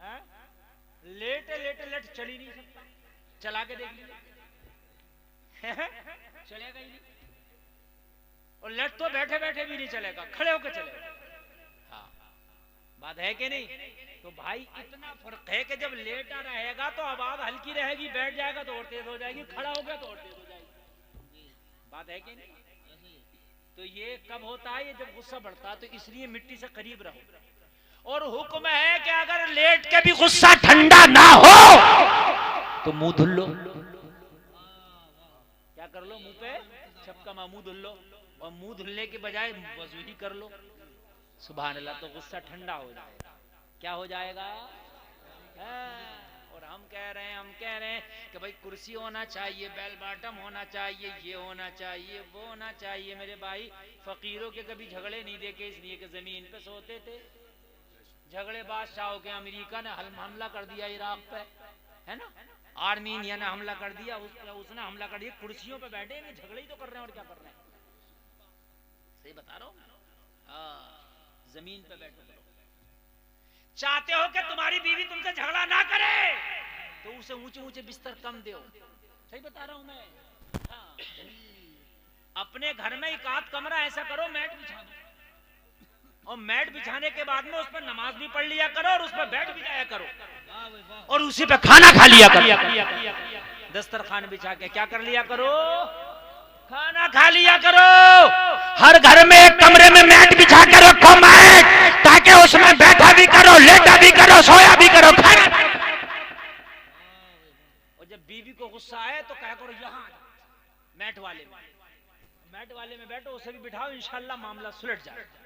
है? लेटे लेटे लठ चल ही नहीं सकता। चला के देख लीजिए, चलेगा ही नहीं। और लठ तो बैठे बैठे भी नहीं चलेगा, खड़े होकर चलेगा। हाँ, बात है कि नहीं? तो भाई इतना फर्क है कि जब लेटा रहेगा तो आवाज हल्की रहेगी, बैठ जाएगा तो और तेज हो जाएगी, खड़ा हो गया तो और तेज हो जाएगी। बात है कि नहीं? तो ये कब होता है? ये जब गुस्सा बढ़ता है। तो इसलिए मिट्टी से करीब रहो। और हुक्म है कि अगर लेट के भी गुस्सा ठंडा ना हो तो मुंह धुल लो। क्या कर लो? मुंह पे छपका मुंह धुल लो, और मुंह धुलने के बजाय वजू ही कर लो। सुभान अल्लाह, तो गुस्सा ठंडा हो जाएगा। क्या हो जाएगा? और हम कह रहे हैं कि भाई कुर्सी होना चाहिए, बेल बॉटम होना चाहिए, ये होना चाहिए, वो होना चाहिए। मेरे भाई, फकीरों के कभी झगड़े नहीं देखे, इसलिए कि जमीन पे सोते थे। झगड़े बादशाहों के, अमेरिका ने हमला कर दिया इराक पे, है ना? आर्मीनिया ने हमला कर दिया, उसने हमला कर दिया। कुर्सियों पे बैठे हैं, झगड़े ही तो कर रहे हैं, और क्या कर रहे हैं? सही बता रहा हूँ। जमीन पे बैठो। चाहते हो कि तुम्हारी बीवी तुमसे झगड़ा ना करे तो उसे ऊंचे ऊंचे बिस्तर कम दो। सही बता रहा हूं मैं। हाँ। अपने घर में एक आध कमरा ऐसा करो, मैट बिछा दो, और मैट बिछाने के बाद में उस पर नमाज भी पढ़ लिया करो और उस पर बैठ भी जाया करो और उसी पे खाना खा लिया करो। दस्तरखान बिछा के क्या कर लिया करो, खाना खा लिया करो। हर घर में एक कमरे में मैट बिछा कर रखो मैट, ताकि उसमें बैठा भी करो, लेटा भी करो, सोया भी करो, खाना। और जब बीवी को गुस्सा आए तो क्या करो, यहाँ मैट वाले में बैठो, उसे भी बिठाओ, इंशाल्लाह मामला सुलझ जाएगा।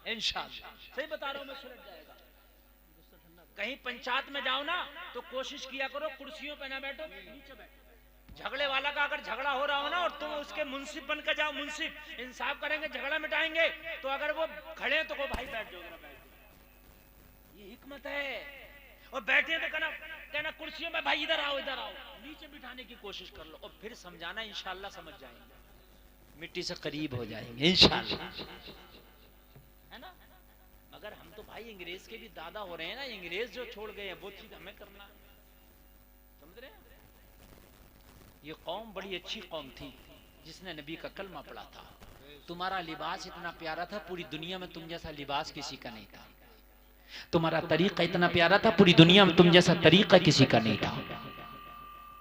इंशाल्लाह सही बता रहा हूं मैं, सुलझ जाएगा। कहीं पंचायत में जाओ ना तो कोशिश किया करो कुर्सियों पे ना बैठो, नीचे बैठो। झगड़े वाला का अगर झगड़ा हो रहा हो ना और तुम उसके मुंसिफ बनकर जाओ, मुंसिफ इंसाफ करेंगे, झगड़ा मिटाएंगे, तो अगर वो खड़े तो को भाई बैठ जाओ, ये हिकमत है। और बैठे तो कहना कुर्सियों में भाई इधर आओ, नीचे बिठाने की कोशिश कर लो और फिर समझाना, इंशाल्लाह समझ जाएंगे, मिट्टी से करीब हो जाएंगे इंशाल्लाह, है ना। मगर हम तो भाई अंग्रेज के भी दादा हो रहे हैं ना, अंग्रेज जो छोड़ गए हैं वो चीज हमें करना, समझ रहे हैं। ये कौम बड़ी अच्छी कौम थी जिसने नबी का कलमा पढ़ा था। तुम्हारा लिबास इतना प्यारा था, पूरी दुनिया में तुम जैसा लिबास किसी का नहीं था। तुम्हारा तरीका इतना प्यारा था, पूरी दुनिया में तुम जैसा तरीका किसी का नहीं था।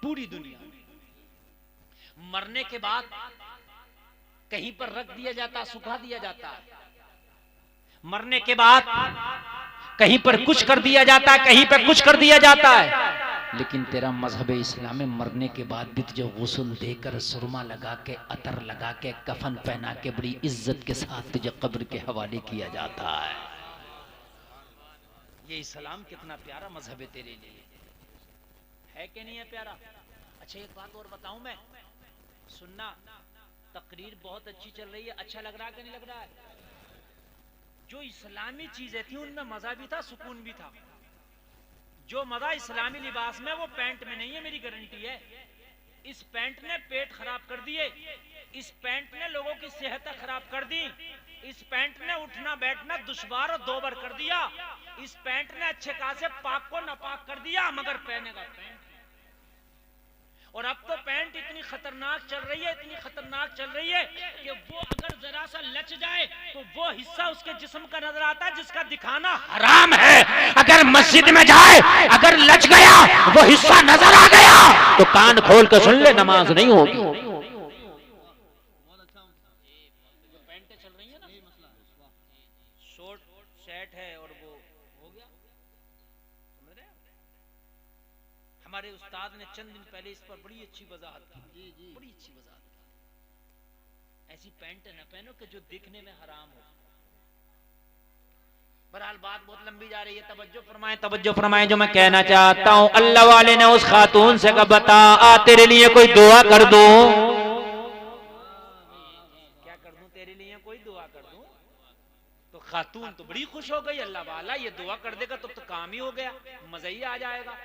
पूरी दुनिया मरने के बाद कहीं पर रख दिया जाता, सुखा दिया जाता, मरने के बाद कहीं पर कुछ कर दिया जाता, कहीं पर कुछ कर दिया जाता है। लेकिन तेरा मजहब इस्लाम में मरने के बाद भी तुझे गुस्ल देकर, सुरमा लगा के, अतर लगा के, कफन पहना के, बड़ी इज्जत के साथ तुझे कब्र के हवाले किया जाता है। ये इस्लाम कितना प्यारा मजहब है तेरे लिए, है कि नहीं है प्यारा। अच्छा एक बात और बताऊं मैं, सुनना, तकरीर बहुत अच्छी चल रही है, अच्छा लग रहा है कि नहीं लग रहा है। जो इस्लामी चीजें थी उनमें मजा भी था, सुकून भी था। जो मजा इस्लामी लिबास में वो पैंट में नहीं है, मेरी गारंटी है। इस पैंट ने पेट खराब कर दिए, इस पैंट ने लोगों की सेहत खराब कर दी, इस पैंट ने उठना बैठना दुश्वार और दोबर कर दिया, इस पैंट ने अच्छे खासे पाक को नापाक कर दिया, मगर पहनेगा पैंट। और अब तो पैंट इतनी खतरनाक चल रही है, इतनी खतरनाक चल रही है कि वो अगर जरा सा लच जाए तो वो हिस्सा उसके जिस्म का नजर आता है जिसका दिखाना हराम है। अगर मस्जिद में जाए, अगर लच गया, वो हिस्सा नजर आ गया, तो कान खोल कर सुन ले, नमाज नहीं होगी। पैंटें चल रही है ना, शॉर्ट शर्ट है और वो हो गया, समझ रहे हैं। हमारे उस्ताद ने चंद दिन पहले इस पर बड़ी अच्छी वजाहत की, बड़ी अच्छी वजाहत की। ऐसी पैंट न पहनो कि जो दिखने में हराम हो। बहरहाल बात बहुत लंबी जा रही है, तवज्जो फरमाएं। जो मैं कहना चाहता हूं, अल्लाह वाले ने उस खातून से कहा, बता तेरे लिए कोई दुआ कर दूं। क्या कर दूं तेरे लिए, कोई दुआ कर दूं। तो खातून तो बड़ी खुश हो गई, अल्लाह वाला ये दुआ कर देगा तो काम ही हो गया, मजा ही आ जाएगा।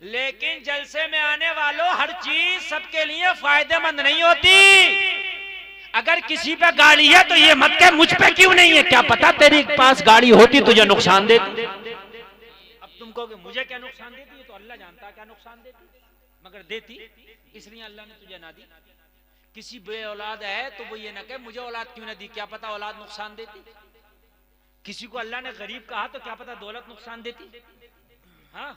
लेकिन जलसे में आने वालों, हर चीज सबके लिए फायदेमंद नहीं होती। अगर किसी पे गाड़ी है तो ये मत कह मुझ पे क्यों नहीं है, क्या पता तेरे पास गाड़ी होती तुझे नुकसान देती। अब तुम कहोगे मुझे क्या नुकसान देती है, तो अल्लाह जानता है क्या नुकसान देती, मगर देती इसलिए अल्लाह ने तुझे ना दी। किसी बे औलाद है तो वो ये ना कहे मुझे औलाद क्यों ना दी, क्या पता औलाद नुकसान देती। किसी को अल्लाह ने गरीब कहा तो क्या पता दौलत नुकसान देती। हाँ,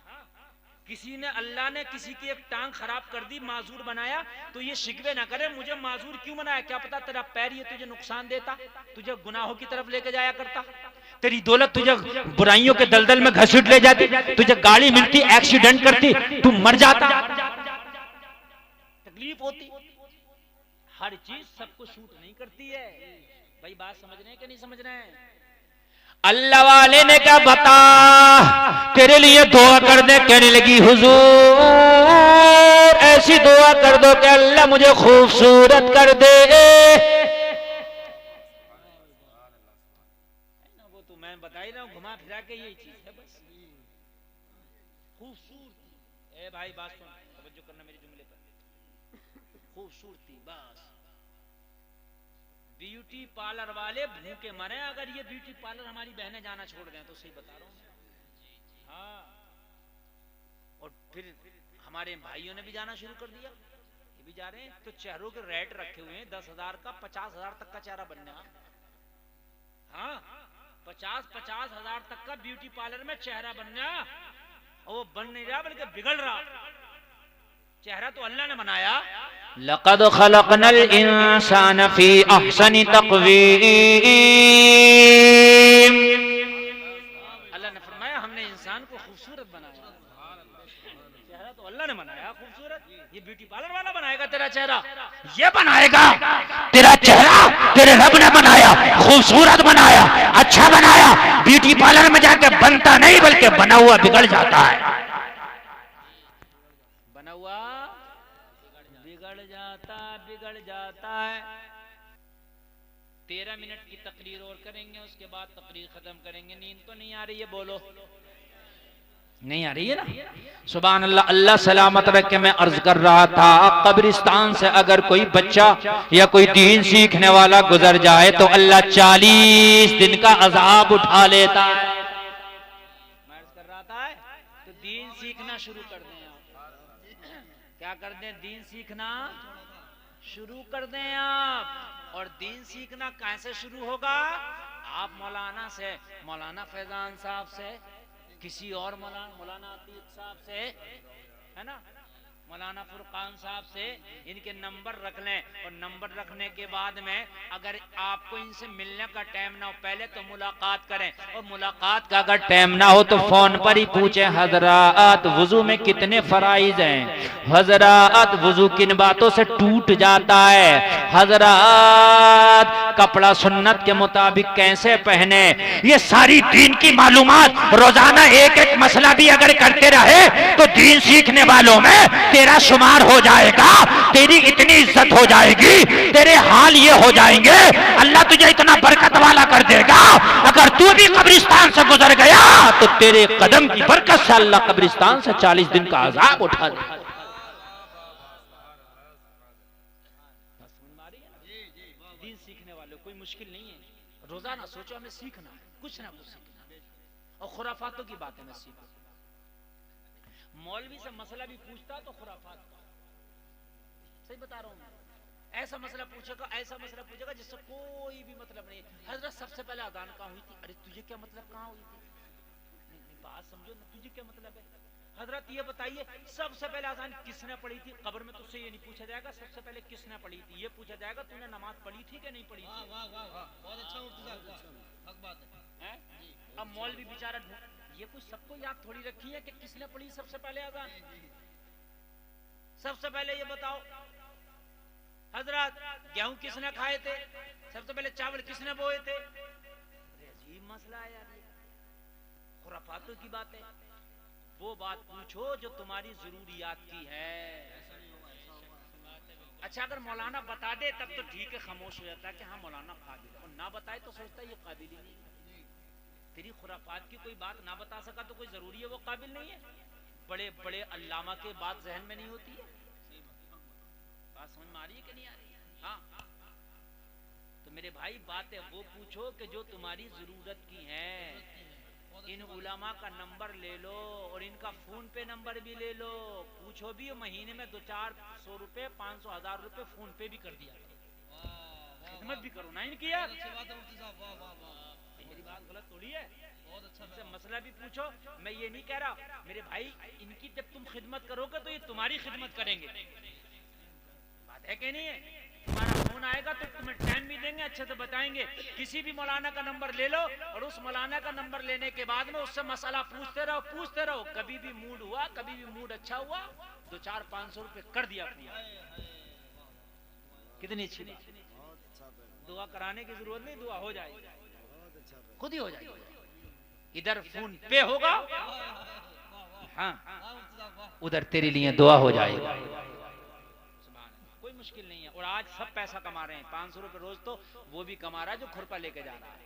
किसी ने, अल्लाह ने किसी की एक टांग खराब कर दी, माजूर बनाया, तो ये शिकवे ना करे मुझे माजूर क्यों बनाया, क्या पता तेरा पैर ये तुझे नुकसान देता, तुझे गुनाहों की तरफ लेके जाया करता, तेरी दौलत तुझे बुराइयों के दलदल में घसीट ले जाती, तुझे गाड़ी मिलती, एक्सीडेंट करती, तू मर जाता, तकलीफ होती। हर चीज सबको शूट नहीं करती है भाई, बात समझ रहे हैं कि नहीं समझ रहे हैं। अल्लाह वाले ने क्या बता तेरे लिए दुआ कर दे, कहने लगी हुजूर ऐसी दुआ कर दो कि अल्लाह मुझे खूबसूरत कर दे। वो तो मैं बता ही रहा हूँ, घुमा फिरा के यही चीज है बस, खूबसूरती। ए भाई बात सुन, तवज्जो करना मेरे जुमले पर, खूबसूरती बस। ब्यूटी पार्लर वाले भूखे मरे अगर ये ब्यूटी पार्लर हमारी बहनें जाना छोड़ दें, तो सही बता रहा हूँ। हाँ, और फिर हमारे भाइयों ने भी जाना शुरू कर दिया, ये भी जा रहे हैं। तो चेहरों के रेट रखे हुए हैं 10,000 का 50,000 तक का चेहरा बनने। हाँ, 50-50 हजार तक का ब्यूटी पार्लर में चेहरा बनना, और वो बन नहीं रहा बल्कि बिगड़ रहा। चेहरा तो अल्लाह ने बनाया। लक़द खलक़नल इंसान फी अहसनि तक़वीम, अल्लाह ने फरमाया हमने इंसान को खूबसूरत बनाया। चेहरा तो अल्लाह ने बनाया खूबसूरत, ये ब्यूटी पार्लर वाला बनाएगा तेरा चेहरा? ये बनाएगा तेरा चेहरा, तेरे रब ने बनाया, खूबसूरत बनाया, अच्छा बनाया। ब्यूटी पार्लर में जाके बनता नहीं बल्कि बना हुआ बिगड़ जाता है। बना हुआ बिगड़ जाता है। 13 मिनट की तकरीर और करेंगे, उसके बाद तकरीर खत्म करेंगे। नींद तो नहीं आ रही है? बोलो नहीं आ रही है ना? सुभान अल्लाह, अल्लाह सलामत रखे। मैं अर्ज कर रहा था, कब्रिस्तान से अगर कोई बच्चा या कोई दीन सीखने वाला गुजर जाए तो अल्लाह 40 दिन का अजाब उठा लेता है। मैं अर्ज कर रहा था तो दीन सीखना शुरू कर दें आप। क्या कर दें? दीन सीखना शुरू कर दें आप। और दीन सीखना कैसे शुरू होगा? आप मौलाना से, मौलाना फैजान साहब से, किसी और मौलाना अतीक साहब से, है ना, मौलाना फुरकान साहब से इनके नंबर रख लें। और नंबर रखने के बाद में अगर आपको इनसे मिलने का टाइम ना हो, पहले तो मुलाकात करें। और मुलाकात का अगर टाइम ना हो तो फोन पर ही पूछें, हजरात वुजू में कितने फराइज हैं, हजरात वुजू किन बातों से टूट जाता है, हजरात कपड़ा सुन्नत के मुताबिक कैसे पहने। ये सारी दीन की मालूमात रोजाना एक एक मसला भी अगर करते रहे तो दीन सीखने वालों में तेरा शुमार हो जाएगा। तेरी इतनी इज्जत हो जाएगी, तेरे हाल ये हो जाएंगे, अल्लाह तुझे इतना बरकत वाला कर देगा। अगर तू भी कब्रिस्तान से गुजर गया तो तेरे कदम की बरकत से अल्लाह कब्रिस्तान से 40 दिन का अजाब उठा दे। दीन सीखने वाले कोई मुश्किल नहीं है। रोजाना सोचो हमें सीखना है, कुछ ना कुछ सीखना है। और खुराफातों की बातें में सीखो। मौलवी से मसला भी पूछता तो खुराफात का, सही बता रहा हूं मैं। ऐसा मसला पूछेगा, ऐसा मसला पूछेगा जिससे कोई भी मतलब नहीं। हजरत सबसे पहले अजान कहाँ हुई थी? अरे तुझे क्या मतलब कहाँ हुई थी? नहीं, बात समझो ना, तुझे क्या मतलब है? हजरत ये बताइए सबसे पहले अजान किसने पढ़ी थी? कब्र में तुझसे ये नहीं पूछा जाएगा सबसे पहले किसने पढ़ी थी, ये पूछा जाएगा तूने नमाज पढ़ी थी कि नहीं पढ़ी थी। बहुत अच्छा हक बात है। अब मौलवी बेचारा, ये कुछ सबको याद थोड़ी रखी है कि किसने पढ़ी सबसे पहले अजान। सबसे पहले ये बताओ हजरत गेहूं किसने खाए थे? सबसे पहले चावल किसने बोए थे? अजीब मसला है यार, खुराफातों की बात है। वो बात पूछो जो तुम्हारी जरूरियात की है। अच्छा अगर मौलाना बता दे तब तो ठीक है, खामोश हो जाता है कि हाँ मौलाना काबिल है, और ना बताए तो सोचता है ये काबिल ही नहीं। तेरी खुराफात की कोई बात ना बता सका तो कोई जरूरी है वो काबिल नहीं है? बड़े बड़े अल्लामा के बात जहन में नहीं होती है। बात समझ में आ रही है कि नहीं आ रही है? हाँ तो मेरे भाई बात है वो पूछो कि जो तुम्हारी जरूरत की है। इन उलमा का नंबर ले लो और इनका फोन पे नंबर भी ले लो। पूछो भी, महीने में 200-400 रुपए 500-1000 रुपए फोन पे भी कर दिया, खिदमत भी करो ना इनकी यार। मेरी बात गलत थोड़ी है। बहुत अच्छा मसला भी पूछो। मैं ये नहीं कह रहा मेरे भाई, इनकी जब तुम खिदमत करोगे तो ये तुम्हारी खिदमत करेंगे। बात है कि नहीं है? तुम्हारा फोन आएगा तो तुम्हें टाइम भी देंगे, अच्छे से बताएंगे। किसी भी मौलाना का नंबर ले लो और उस मौलाना का नंबर लेने के बाद में उससे मसला पूछते रहो। कभी भी मूड हुआ, कभी भी मूड अच्छा हुआ, 200-400-500 रुपए कर दिया पूरा। कितनी अच्छी बात। दुआ कराने की जरूरत नहीं, दुआ हो जाएगी, खुद ही हो जाएगी। इधर फोन पे होगा, हाँ उधर तेरे लिए दुआ हो जाएगा। कोई मुश्किल नहीं है। और आज सब पैसा कमा रहे हैं, 500 रुपए रोज तो वो भी कमा रहा है जो खुरपा लेके जा रहा है।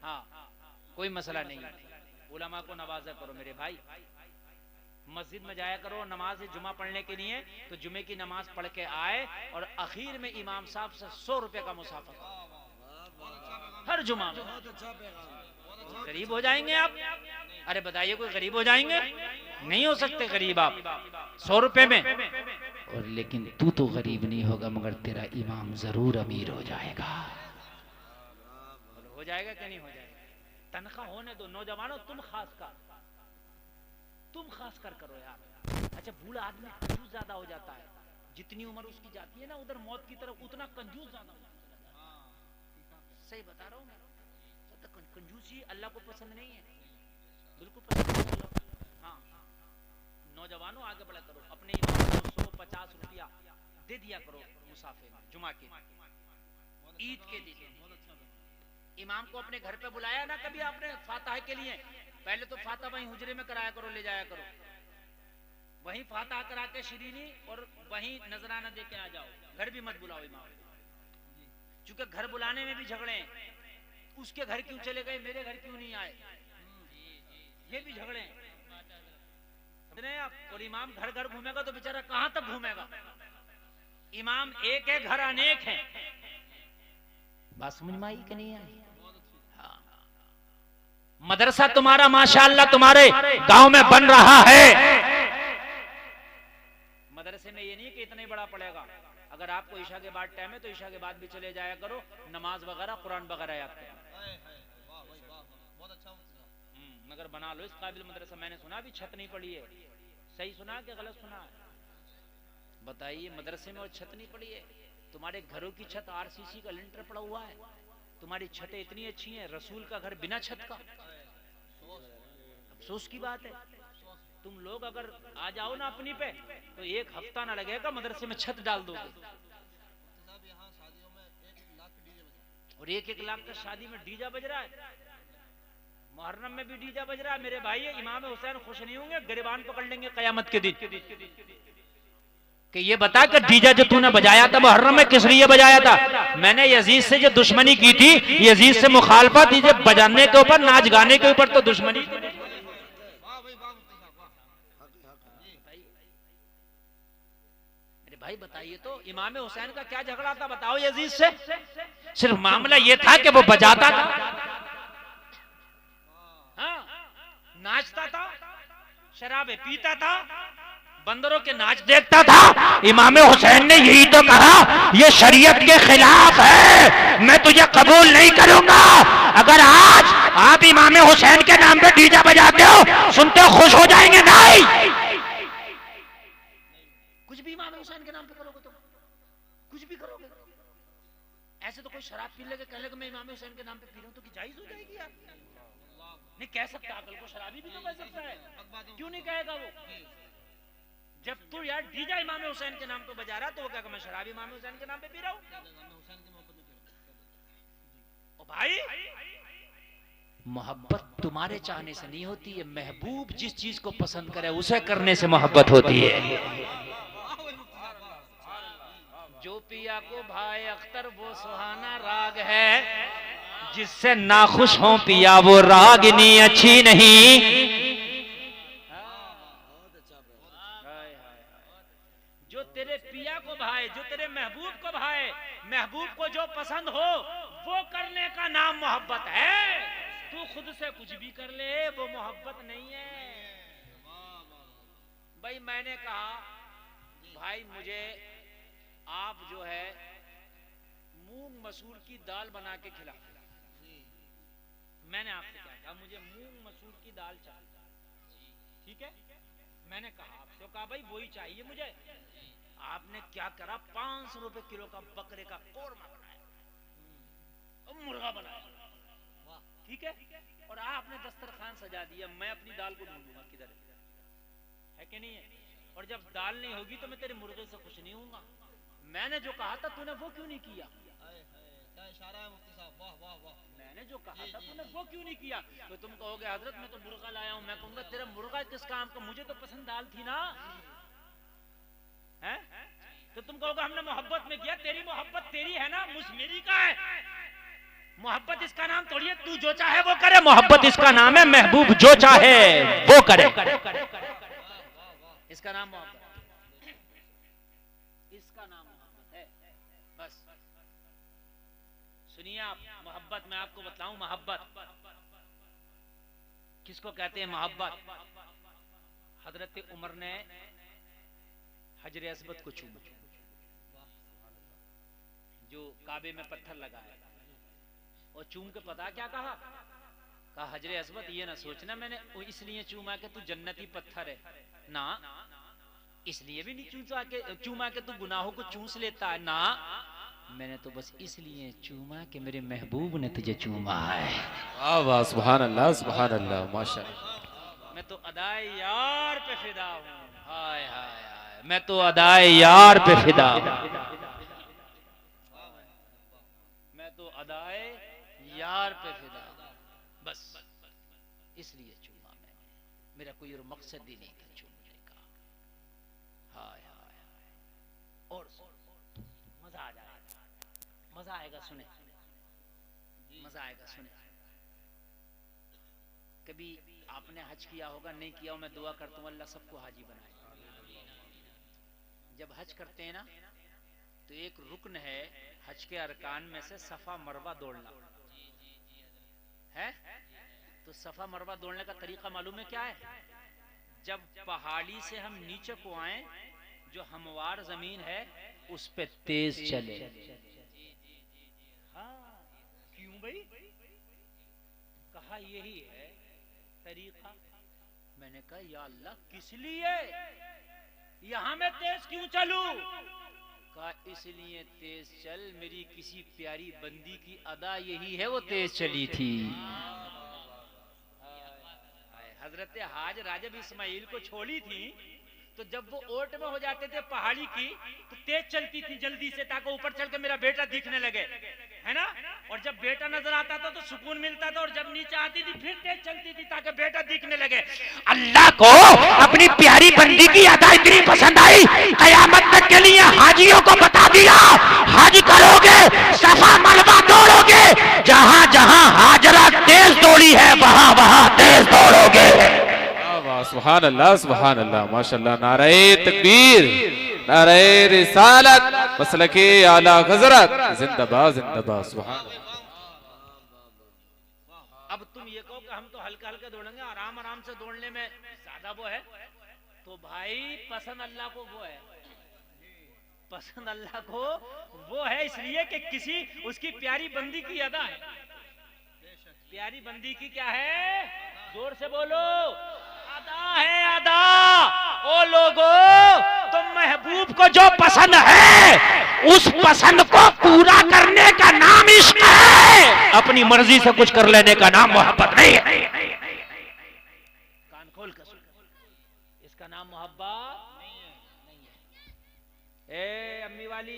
हाँ कोई मसला नहीं है। उलमा को नवाजा करो मेरे भाई। मस्जिद में जाया करो नमाज जुमा पढ़ने के लिए, तो जुमे की नमाज पढ़ के आए और आखिर में इमाम साहब से 100 रुपए का मुसाफा हर जुमा में। गरीब हो जाएंगे आप? अरे बताइए कोई गरीब हो जाएंगे? नहीं हो सकते गरीब आप 100 रुपए में। और लेकिन तू तो गरीब नहीं होगा मगर तेरा इमाम जरूर अमीर हो जाएगा। हो जाएगा कि नहीं हो जाएगा? तनख्वाह होने दो नौजवानों, तुम खास कर करो यार। अच्छा बूढ़ा आदमी कंजूस ज्यादा हो जाता है, जितनी उम्र उसकी जाती है ना उधर मौत की तरफ, उतना कंजूस ज्यादा हो जाता है। सही बता रहा हूँ मैं, तो कंजूसी अल्लाह को पसंद नहीं है, बिल्कुल पसंद नहीं। हाँ नौजवानों आगे बढ़ा करो, अपने इमाम को 150 रुपया दे दिया करो मुसाफिर में, जुमा के ईद के दिन। इमाम को अपने घर पे बुलाया ना कभी आपने फातिहा के लिए, पहले तो फातिहा वहीं हुजरे में कराया करो, ले जाया करो, वहीं फातिहा करा के शिरीनी और वहीं नजराना दे के आ जाओ, घर भी मत बुलाओ इमाम। क्योंकि घर बुलाने में भी झगड़े हैं, उसके घर क्यों चले गए, मेरे घर क्यों नहीं आए, ये भी झगड़े हैं आप। और इमाम घर घर घूमेगा तो बेचारा कहां तक घूमेगा। इमाम एक है, घर अनेक है। बात समझ में आई कि नहीं आई? हाँ। मदरसा तुम्हारा माशाअल्लाह तुम्हारे गांव में बन रहा है। मदरसे में ये नहीं कि इतना ही बड़ा पड़ेगा, अगर आपको ईशा के बाद टाइम है तो ईशा के बाद भी चले जाया करो, नमाज वगैरह कुरान वगैरह याद करो। मगर बना लो इस काबिल मदरसा। मैंने सुना भी छत नहीं पड़ी है, सही सुना कि गलत सुना है? बताइए, मदरसे में और छत नहीं पड़ी है? तुम्हारे घरों की छत आरसीसी का लिंटर पड़ा हुआ है, तुम्हारी छतें इतनी अच्छी हैं, रसूल का घर बिना छत का। अफसोस की बात है, तुम लोग अगर आ जाओ ना अपनी पे तो एक हफ्ता ना लगेगा मदरसे में छत डाल दोगे। और 1-1 लाख का शादी में डीजा बज रहा है, मुहर्रम में भी डीजा बज रहा है। मेरे भाई इमाम हुसैन खुश नहीं होंगे, गिरबान पकड़ लेंगे कयामत के दिन कि ये बता कि डीजा जो तूने बजाया था मुहर्रम में किस लिए बजाया था? मैंने यजीद से जो दुश्मनी की थी, यजीद से मुखालफत थी, बजाने के ऊपर, नाच गाने के ऊपर तो दुश्मनी। अरे भाई बताइए तो, इमाम हुसैन का क्या झगड़ा था बताओ यजीद से? सिर्फ मामला ये था कि वो बजाता था, हाँ, नाचता था, शराबे पीता था, बंदरों के नाच देखता था। इमाम हुसैन ने यही तो कहा, ये शरीयत के खिलाफ है, मैं तुझे कबूल नहीं करूंगा। अगर आज आप इमाम हुसैन के नाम पे डीजा बजाते हो, सुनते हो, खुश हो जाएंगे? नहीं, कुछ भी इमाम हुसैन के नाम पे करोगे तो कुछ भी करोगे। ऐसे तो कोई शराब पी लेगा, कह लेगा मैं इमाम हुसैन के नाम पे पी रहा हूं, तो जायज हो जाएगी यार? नहीं कह सकता, अकल को शराबी भी तो कह सकता है, क्यों नहीं कहेगा वो? जब तू यार डीजा इमाम हुसैन के नाम पे बजा रहा तो वो कहेगा मैं शराबी इमाम हुसैन के नाम पे पी रहा हूं। ओ भाई, मोहब्बत तुम्हारे चाहने से नहीं होती है, महबूब जिस चीज को पसंद करे उसे करने से मोहब्बत होती है। जो पिया को भाई अख्तर वो सुहाना राग है, जिससे नाखुश हो पिया वो रागिनी अच्छी नहीं। जो तेरे पिया को भाए, जो तेरे महबूब को भाए, महबूब को जो पसंद हो वो करने का नाम मोहब्बत है। तू खुद से कुछ भी कर ले वो मोहब्बत नहीं है। भाई मैंने कहा भाई मुझे आप जो है मूंग मसूर की दाल बना के खिला। मैंने आपसे क्या कहा, मुझे मूंग मसूर की दाल चाहिए, ठीक है? मैंने कहा आपसे, कहा भाई वही चाहिए मुझे। आपने क्या करा, 500 रुपए किलो का बकरे का कोरमा बनाया और मुर्गा बनाया, ठीक है? और आपने दस्तरखान सजा दिया। मैं अपनी दाल को ढूंढूंगा किधर है कि नहीं है। और जब दाल नहीं होगी तो मैं तेरे मुर्गे से खुश नहीं होऊंगा। मैंने जो कहा था तूने वो क्यों नहीं किया? मैंने जो कहा था तूने वो क्यों नहीं किया? तो तुम कहोगे हजरत मैं तो मुर्गा लाया हूं। मैं कहूंगा तेरा मुर्गा किस काम का? मुझे तो पसंद दाल थी ना, है? तो तुम कहोगे हमने मोहब्बत में किया। तेरी मोहब्बत तेरी है ना, मुझ मेरी का है। मोहब्बत इसका नाम थोड़ी है तू जो चाहे वो करे। मोहब्बत इसका नाम है महबूब जो चाहे वो करे। इसका नाम मोहब्बत, इसका नाम मोहब्बत है। बस सुनिए आप, मोहब्बत मैं आपको बताऊं, मोहब्बत किसको कहते हैं? मोहब्बत हजरत उमर ने हजरे अस्वद को चूमा, जो काबे में पत्थर लगाया, और चूम के पता क्या कहा? कहा हजरे अस्वद ये ना सोचना मैंने इसलिए चूमा के तू जन्नती पत्थर है ना, इसलिए भी नहीं चूमा के तू गुनाहों को चूस लेता है ना, मैंने तो बस इसलिए चूमा कि मेरे महबूब ने तुझे चूमा है। वाह वाह सुभान अल्लाह माशाअल्लाह। मैं तो अदाए यार पे फिदा हूँ, हाय हाय हाय, मैं तो अदाए यार पे फिदा हूँ, मैं तो अदाए यार पे फिदा हूँ, बस इसलिए चूमा मैंने, मेरा कोई और मकसद ही नहीं था चूमने का। हाय हाय हाय, और मजा आ जाएगा, मजा आएगा सुने, मजा आएगा सुने। कभी आपने हज किया होगा, नहीं किया हो मैं दुआ करता हूँ अल्लाह सबको हाजी बनाए। जब हज करते हैं ना तो एक रुकन है हज के अरकान में से सफा मरवा दौड़ना है। तो सफा मरवा दौड़ने का तरीका मालूम है क्या है? जब पहाड़ी से हम नीचे को आए, जो हमवार जमीन है उस पे तेज चले। हाँ क्यों भाई? कहा यही है तरीका। मैंने कहा या अल्लाह किस लिए यहां मैं तेज क्यों चलूं? कहा इसलिए तेज चल, मेरी किसी प्यारी बंदी की अदा यही है वो तेज चली थी। हजरत हाज राजब इस्माइल को छोड़ी थी तो जब वो ओट में हो जाते थे पहाड़ी की तो तेज चलती थी जल्दी से, ताकि ऊपर चल के मेरा बेटा दिखने लगे, है ना। और जब बेटा नजर आता था तो सुकून मिलता था, और जब नीचे आती थी फिर तेज चलती थी ताकि बेटा दिखने लगे। अल्लाह को अपनी प्यारी बंदी की अदा इतनी पसंद आई, कयामत तक के लिए हाजियों को बता दिया, हाजी करोगे सफा मरवा दौड़ोगे, जहां जहां हाजरा तेज दौड़ी है वहां वहां तेज दौड़ोगे। सुभान अल्लाह माशाअल्लाह। नारे तकबीर, नारे रिसालत, मसलके आला हज़रत, जिंदाबाद जिंदाबाद। सुभान। अब तुम ये कहो कि हम तो हल्का हल्का दौड़ेंगे, आराम आराम से दौड़ने में ज्यादा वो है, तो भाई पसंद अल्लाह को वो है, पसंद अल्लाह को वो है इसलिए कि किसी उसकी प्यारी बंदी की अदा है। प्यारी बंदी की क्या है? जोर से बोलो, अदा है अदा। ओ लोगो, तो महबूब को जो पसंद है उस पसंद को पूरा करने का नाम इश्क है, अपनी मर्जी से कुछ कर लेने का नाम मोहब्बत नहीं है। कान खोल कर सुन, इसका नाम मोहब्बत नहीं है। ए अम्मी वाली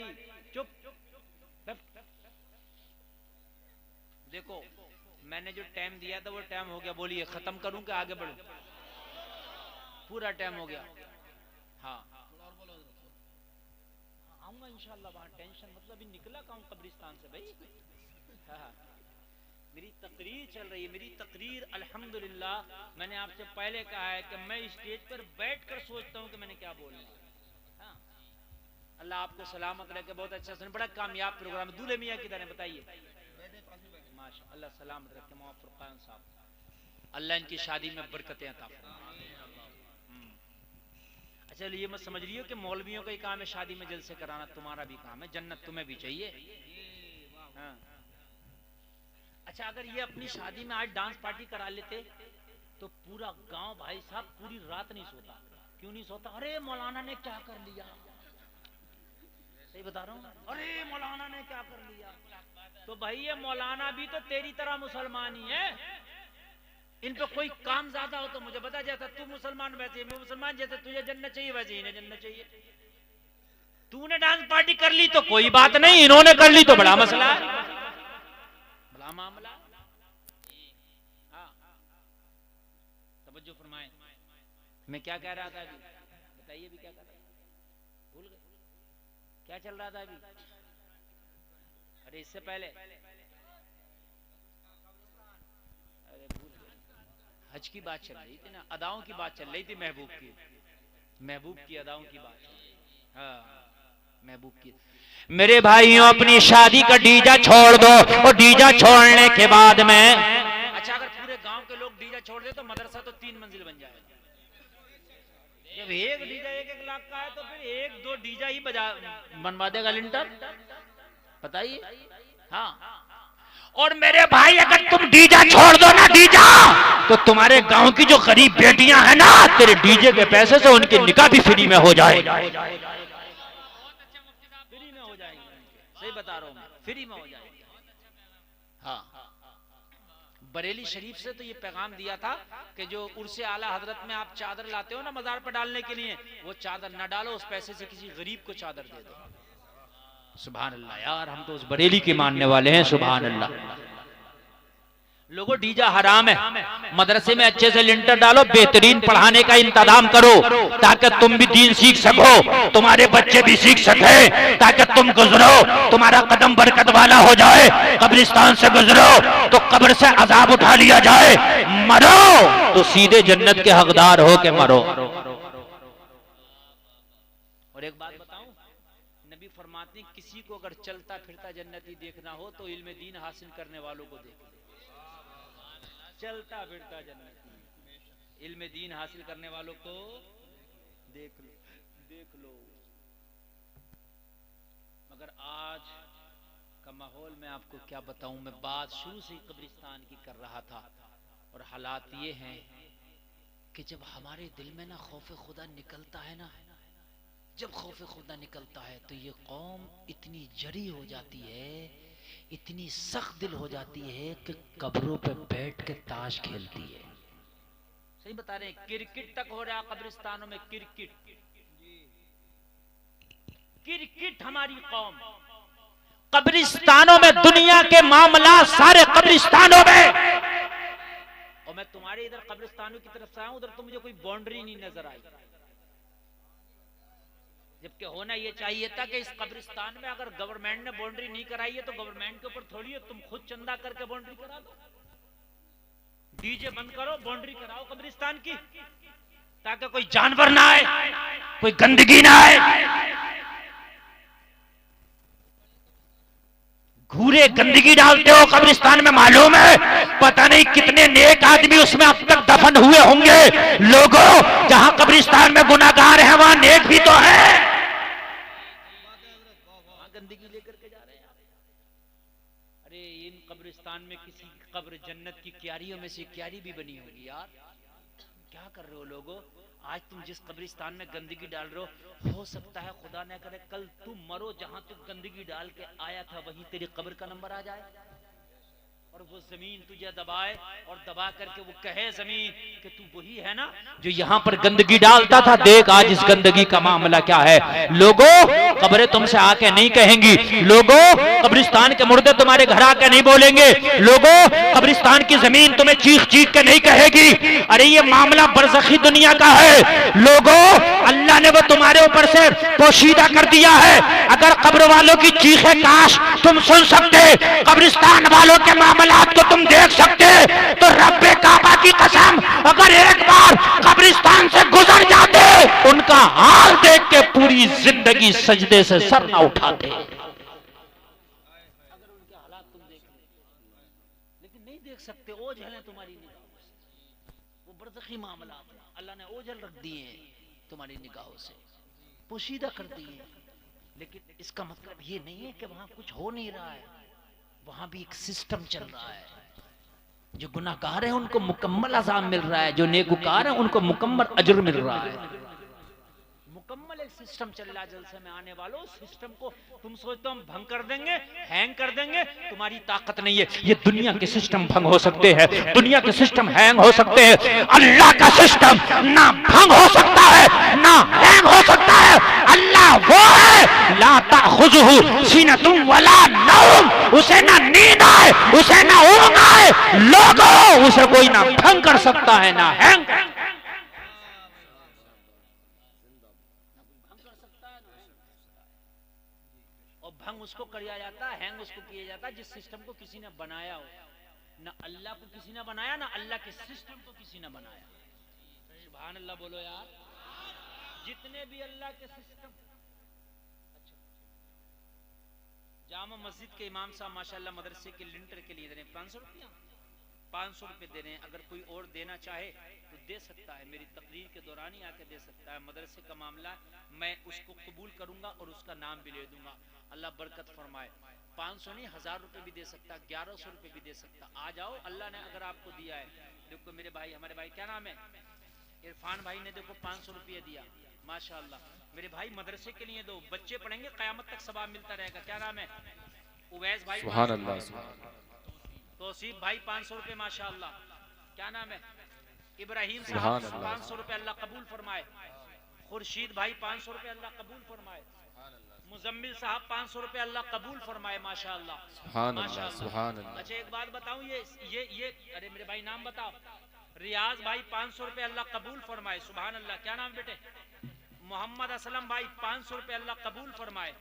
चुप। देखो मैंने जो टाइम दिया था वो टाइम हो गया, बोलिए खत्म करूं कि आगे बढ़ूं? पूरा टाइम हो गया। हाँ आऊंगा इंशाल्लाह, वहां टेंशन मतलब निकला कहूं कब्रिस्तान से भाई। हाँ मेरी तकरीर चल रही है, मेरी तकरीर अल्हम्दुलिल्लाह। मैंने आपसे पहले कहा है कि मैं स्टेज पर बैठकर सोचता हूं कि मैंने क्या बोलना है। हाँ अल्लाह आपको सलामत रखे, बहुत अच्छा सुन, बड़ा कामयाब प्रोग्राम। दूल्हे मियाँ किधर है बताइए? माशा अल्लाह सलामत रखे मौला फुरकान साहब, अल्लाह इनकी शादी में बरकतें अता फरमाए। अच्छा ये मत समझ लियो कि मौलवियों का ही काम है शादी में जलसे कराना, तुम्हारा भी काम है, जन्नत तुम्हें भी चाहिए। हाँ। अच्छा अगर ये अपनी शादी में आज डांस पार्टी करा लेते तो पूरा गांव भाई साहब पूरी रात नहीं सोता। क्यों नहीं सोता? अरे मौलाना ने क्या कर लिया, सही बता रहा हूँ, अरे मौलाना ने क्या कर लिया। तो भाई ये मौलाना भी तो तेरी तरह मुसलमान ही है, इन पे कोई काम ज्यादा हो तो मुझे बता, जैसा तू मुसलमान वैसे मैं मुसलमान, जैसे तुझे जन्नत चाहिए वैसे इन्हें जन्नत चाहिए। तूने डांस पार्टी कर ली तो कोई बात नहीं, इन्होंने कर ली तो बड़ा मसला है, बड़ा मामला। हाँ तवज्जो फरमाएं। मैं क्या कह रहा था अभी बताइए, भी क्या कर रहा था? भूल गए क्या चल रहा था अभी? अरे इससे पहले हज की बात चल रही थी ना, अदाओं की बात चल रही थी, महबूब की अदाओं की बात। हाँ महबूब की। मेरे भाइयों अपनी शादी का डीजा छोड़ दो, और डीजा छोड़ने के बाद में अच्छा अगर पूरे गांव के लोग डीजा छोड़ दे तो मदरसा तो 3 मंजिल बन जाएगा। जब एक डीजा 1-1 लाख का है तो फिर 1-2 डीजा ही बनवा देगा लिंटर, बताइए। हाँ और मेरे भाई अगर तुम डीजा छोड़ दो ना डीजा, तो तुम्हारे गांव की जो गरीब बेटियां हैं ना, तेरे डीजे के पैसे से उनकी निकाह भी फ्री में हो जाए। फ्री में हो जाएगी, सही बता रहा हूं मैं, फ्री में हो जाएगी। हाँ, बरेली शरीफ से तो ये पैगाम दिया था कि जो उर्से आला हजरत में आप चादर लाते हो ना मजार पर डालने के लिए, वो चादर न डालो, उस पैसे से किसी गरीब को चादर दे दो। सुभान अल्लाह यार, हम तो उस बरेली के मानने वाले हैं। सुभान अल्लाह। लोगों डीजा हराम है, मदरसे में अच्छे से लिंटर डालो, बेहतरीन पढ़ाने का इंतजाम करो ताकि तुम भी दीन सीख सको, तुम्हारे बच्चे भी सीख सके, ताकि तुम गुजरो तुम्हारा कदम बरकत वाला हो जाए। कब्रिस्तान से गुजरो तो कब्र से अजाब उठा लिया जाए, मरो तो सीधे जन्नत के हकदार हो के मरो। और एक बात बताऊं, नबी फरमाते हैं किसी को अगर चलता फिरता जन्नती देखना हो तो इल्म दीन हासिल करने वालों को देख लो। चलता फिरता जन्नती, इल्म दीन हासिल करने वालों को देख लो, देख लो। मगर आज का माहौल मैं आपको क्या बताऊं, मैं बात शुरू से ही कब्रिस्तान की कर रहा था, और हालात ये हैं कि जब हमारे दिल में ना खौफ खुदा निकलता है ना, जब खौफ खुदा निकलता है तो ये कौम इतनी जरी हो जाती है, इतनी सख्त दिल हो जाती है कि कब्रों पे बैठ के ताश खेलती है। सही बता रहे हैं, क्रिकेट तक हो रहा कब्रिस्तानों में, क्रिकेट, क्रिकेट हमारी कौम। कब्रिस्तानों में दुनिया के मामला सारे कब्रिस्तानों में। और मैं तुम्हारे इधर कब्रिस्तानों की तरफ से आया हूं, उधर तो मुझे कोई बाउंड्री नहीं नजर आई, जबकि होना यह चाहिए था कि इस कब्रिस्तान में अगर गवर्नमेंट ने बाउंड्री नहीं कराई है तो गवर्नमेंट के ऊपर थोड़ी है, तुम खुद चंदा करके बाउंड्री करा दो, डीजे बंद करो, बाउंड्री कराओ कब्रिस्तान की, ताकि कोई जानवर ना आए, कोई गंदगी ना आए। घूरे गंदगी डालते हो कब्रिस्तान में, मालूम है पता नहीं कितने नेक आदमी उसमें अब तक दफन हुए होंगे। लोगों, जहां कब्रिस्तान में गुनाहगार हैं वहां नेक भी तो है। गंदगी लेकर के जा रहे हैं। अरे इन कब्रिस्तान में किसी की कब्र जन्नत की क्यारियों में से क्यारी भी बनी होगी यार। क्या कर रहे हो लोगों, आज तुम जिस कब्रिस्तान में गंदगी डाल रहे हो सकता है खुदा न करे कल तुम मरो, जहां तुम गंदगी डाल के आया था वहीं तेरी कब्र का नंबर आ जाए, और वो जमीन तुझे दबाए और दबा करके वो कहे जमीन कि तू वही है ना जो यहाँ पर गंदगी डालता था, देख आज इस गंदगी का मामला क्या है। लोगों, कब्रें तुमसे आके नहीं कहेंगी, लोगों कब्रिस्तान के मुर्दे तुम्हारे घर आके नहीं बोलेंगे, लोगों कब्रिस्तान की जमीन तुम्हें चीख चीख के नहीं कहेगी। अरे ये मामला बरज़खी दुनिया का है लोगों, अल्लाह ने वो तुम्हारे ऊपर से पोशीदा कर दिया है। अगर कब्र वालों की चीखें काश तुम सुन सकते, कब्रिस्तान वालों के मामलात को तुम देख सकते, तो रब्बे काबा की कसम अगर एक बार कब्रिस्तान से गुजर जाते, उनका हाल देख के पूरी जिंदगी सजदे से सर ना उठाते। अगर उनके हालात तुम देख ले, लेकिन नहीं देख सकते, ओझल है तुम्हारी निगाहों से, वो बरज़खी मामला अल्लाह ने ओझल रख दिए हैं तुम्हारी निगाहों से, पोशीदा कर दिए हैं। लेकिन इसका मतलब ये नहीं है कि वहां कुछ हो नहीं रहा है, वहां भी एक सिस्टम चल रहा है। जो गुनाहगार है उनको मुकम्मल अज़ाब मिल रहा है, जो नेकूकार है उनको मुकम्मल अजर मिल रहा है। मुकम्मल एक सिस्टम चल रहा है। जलसे में आने वालों, सिस्टम को तुम सोचते हो हम भंग कर देंगे, हैंग कर देंगे, तुम्हारी ताकत नहीं है। ये दुनिया के सिस्टम भंग हो सकते हैं, दुनिया के सिस्टम हैंग हो सकते हैं, अल्लाह का सिस्टम ना भंग हो सकता है ना हैंग हो सकता है। अल्लाह वो है ला ताखुजुहु सीनतुम वला नौम, उसे ना नींद आए, उसे ना ऊंघ आए। लोगों, उसे कोई ना भंग कर सकता है ना हैंग। भंग उसको किया जाता है, हैंग उसको किया जाता है जिस सिस्टम को किसी ने बनाया हो। ना अल्लाह को किसी ने बनाया, ना अल्लाह के सिस्टम को किसी ने बनाया। सुभान अल्लाह बोलो यार। जितने भी अल्लाह के सिस्टम, अच्छा, जामा मस्जिद के इमाम साहब माशाल्लाह मदरसे के लिंटर के लिए 500 रुपया 500 रुपए दे रहे हैं, अगर कोई और देना चाहे तो दे सकता है, मेरी तकरीर के दौरान ही आके दे सकता है। मदरसे का मामला मैं उसको कबूल करूंगा और उसका नाम भी ले दूंगा, अल्लाह बरकत फरमाए। 500 नहीं 1000 रुपए भी दे सकता, 1100 रुपए भी दे सकता। आ जाओ, अल्लाह ने अगर आपको दिया है। देखो मेरे भाई, हमारे भाई क्या नाम है, इरफान भाई ने देखो 500 रुपये दिया, माशाअल्लाह। मेरे भाई मदरसे के लिए दो, बच्चे पढ़ेंगे, कयामत तक सवाब मिलता रहेगा। क्या नाम है, उवैस भाई। सुभान अल्लाह। तौसीफ भाई 500 रुपए, माशाअल्लाह। क्या नाम है, इब्राहिम साहब 500 रुपए, अल्लाह कबूल फरमाए। खुर्शीद भाई 500 रुपए, अल्लाह कबूल फरमाए। मुजम्मिल साहब 500 रुपए, अल्लाह कबूल फरमाए, माशाअल्लाह। अच्छा एक बात बताऊं, ये अरे मेरे भाई नाम बताओ। रियाज भाई 500 रुपए, अल्लाह कबूल फरमाए, सुभान अल्लाह। क्या नाम बेटे, मोहम्मद असलम भाई 500 रुपए, अल्लाह कबूल फरमाए।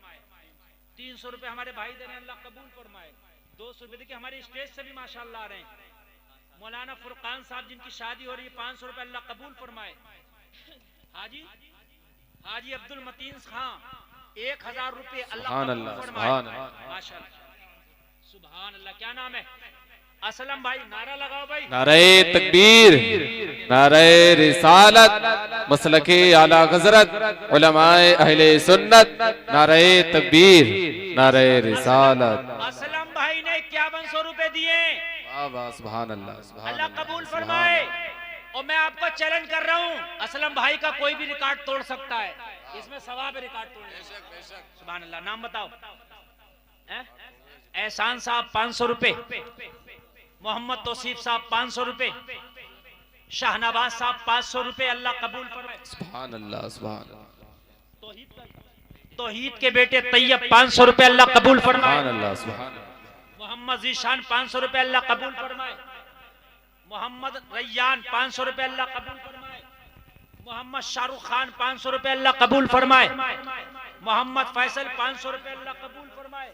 300 रुपए हमारे भाई दे रहे हैं, अल्लाह कबूल फरमाए। 200 रुपए देखिए हमारे स्टेज से भी माशाअल्लाह आ रहे हैं। मौलाना फुरकान साहब जिनकी शादी हो रही है, 500 रुपए, अल्लाह कबूल फरमाए। हाजी अब्दुल मतीन खान 1000 रुपए, अल्लाह कबूल फरमाए, माशाअल्लाह, सुभान अल्लाह। क्या नाम है, असलम भाई, नारा लगाओ भाई। नारे तकबीर, नारे रिसालत, मसलके आला हज़रत, उलमाए अहले सुन्नत, नारे तकबीर, नारे रिसालत। असलम भाई ने 5100 रुपए दिए, सुभान अल्लाह, अल्लाह कबूल फरमाए। और मैं आपको चैलेंज कर रहा हूँ, असलम भाई का कोई भी रिकॉर्ड तोड़ सकता है, इसमें सवाब रिकॉर्ड तोड़ने। सुभान अल्लाह। नाम बताओ। एहसान साहब 500 रुपए, मोहम्मद तौसीफ साहब 500 रुपए, शाहनवाज साहब 500 रुपए, अल्लाह कबूल फरमाए। सुभान अल्लाह, सुभान अल्लाह। तौहीद के बेटे तैयब 500 रुपए, अल्लाह कबूल फरमाए। सुभान अल्लाह, सुभान अल्लाह। मोहम्मद जीशान 500 रुपए, अल्लाह कबूल फरमाए। मोहम्मद रैयान 500 रुपए, अल्लाह कबूल फरमाए। मोहम्मद शाहरुख खान 500 रुपए, अल्लाह कबूल फरमाए। मोहम्मद फैसल 500 रुपए, अल्लाह कबूल फरमाए।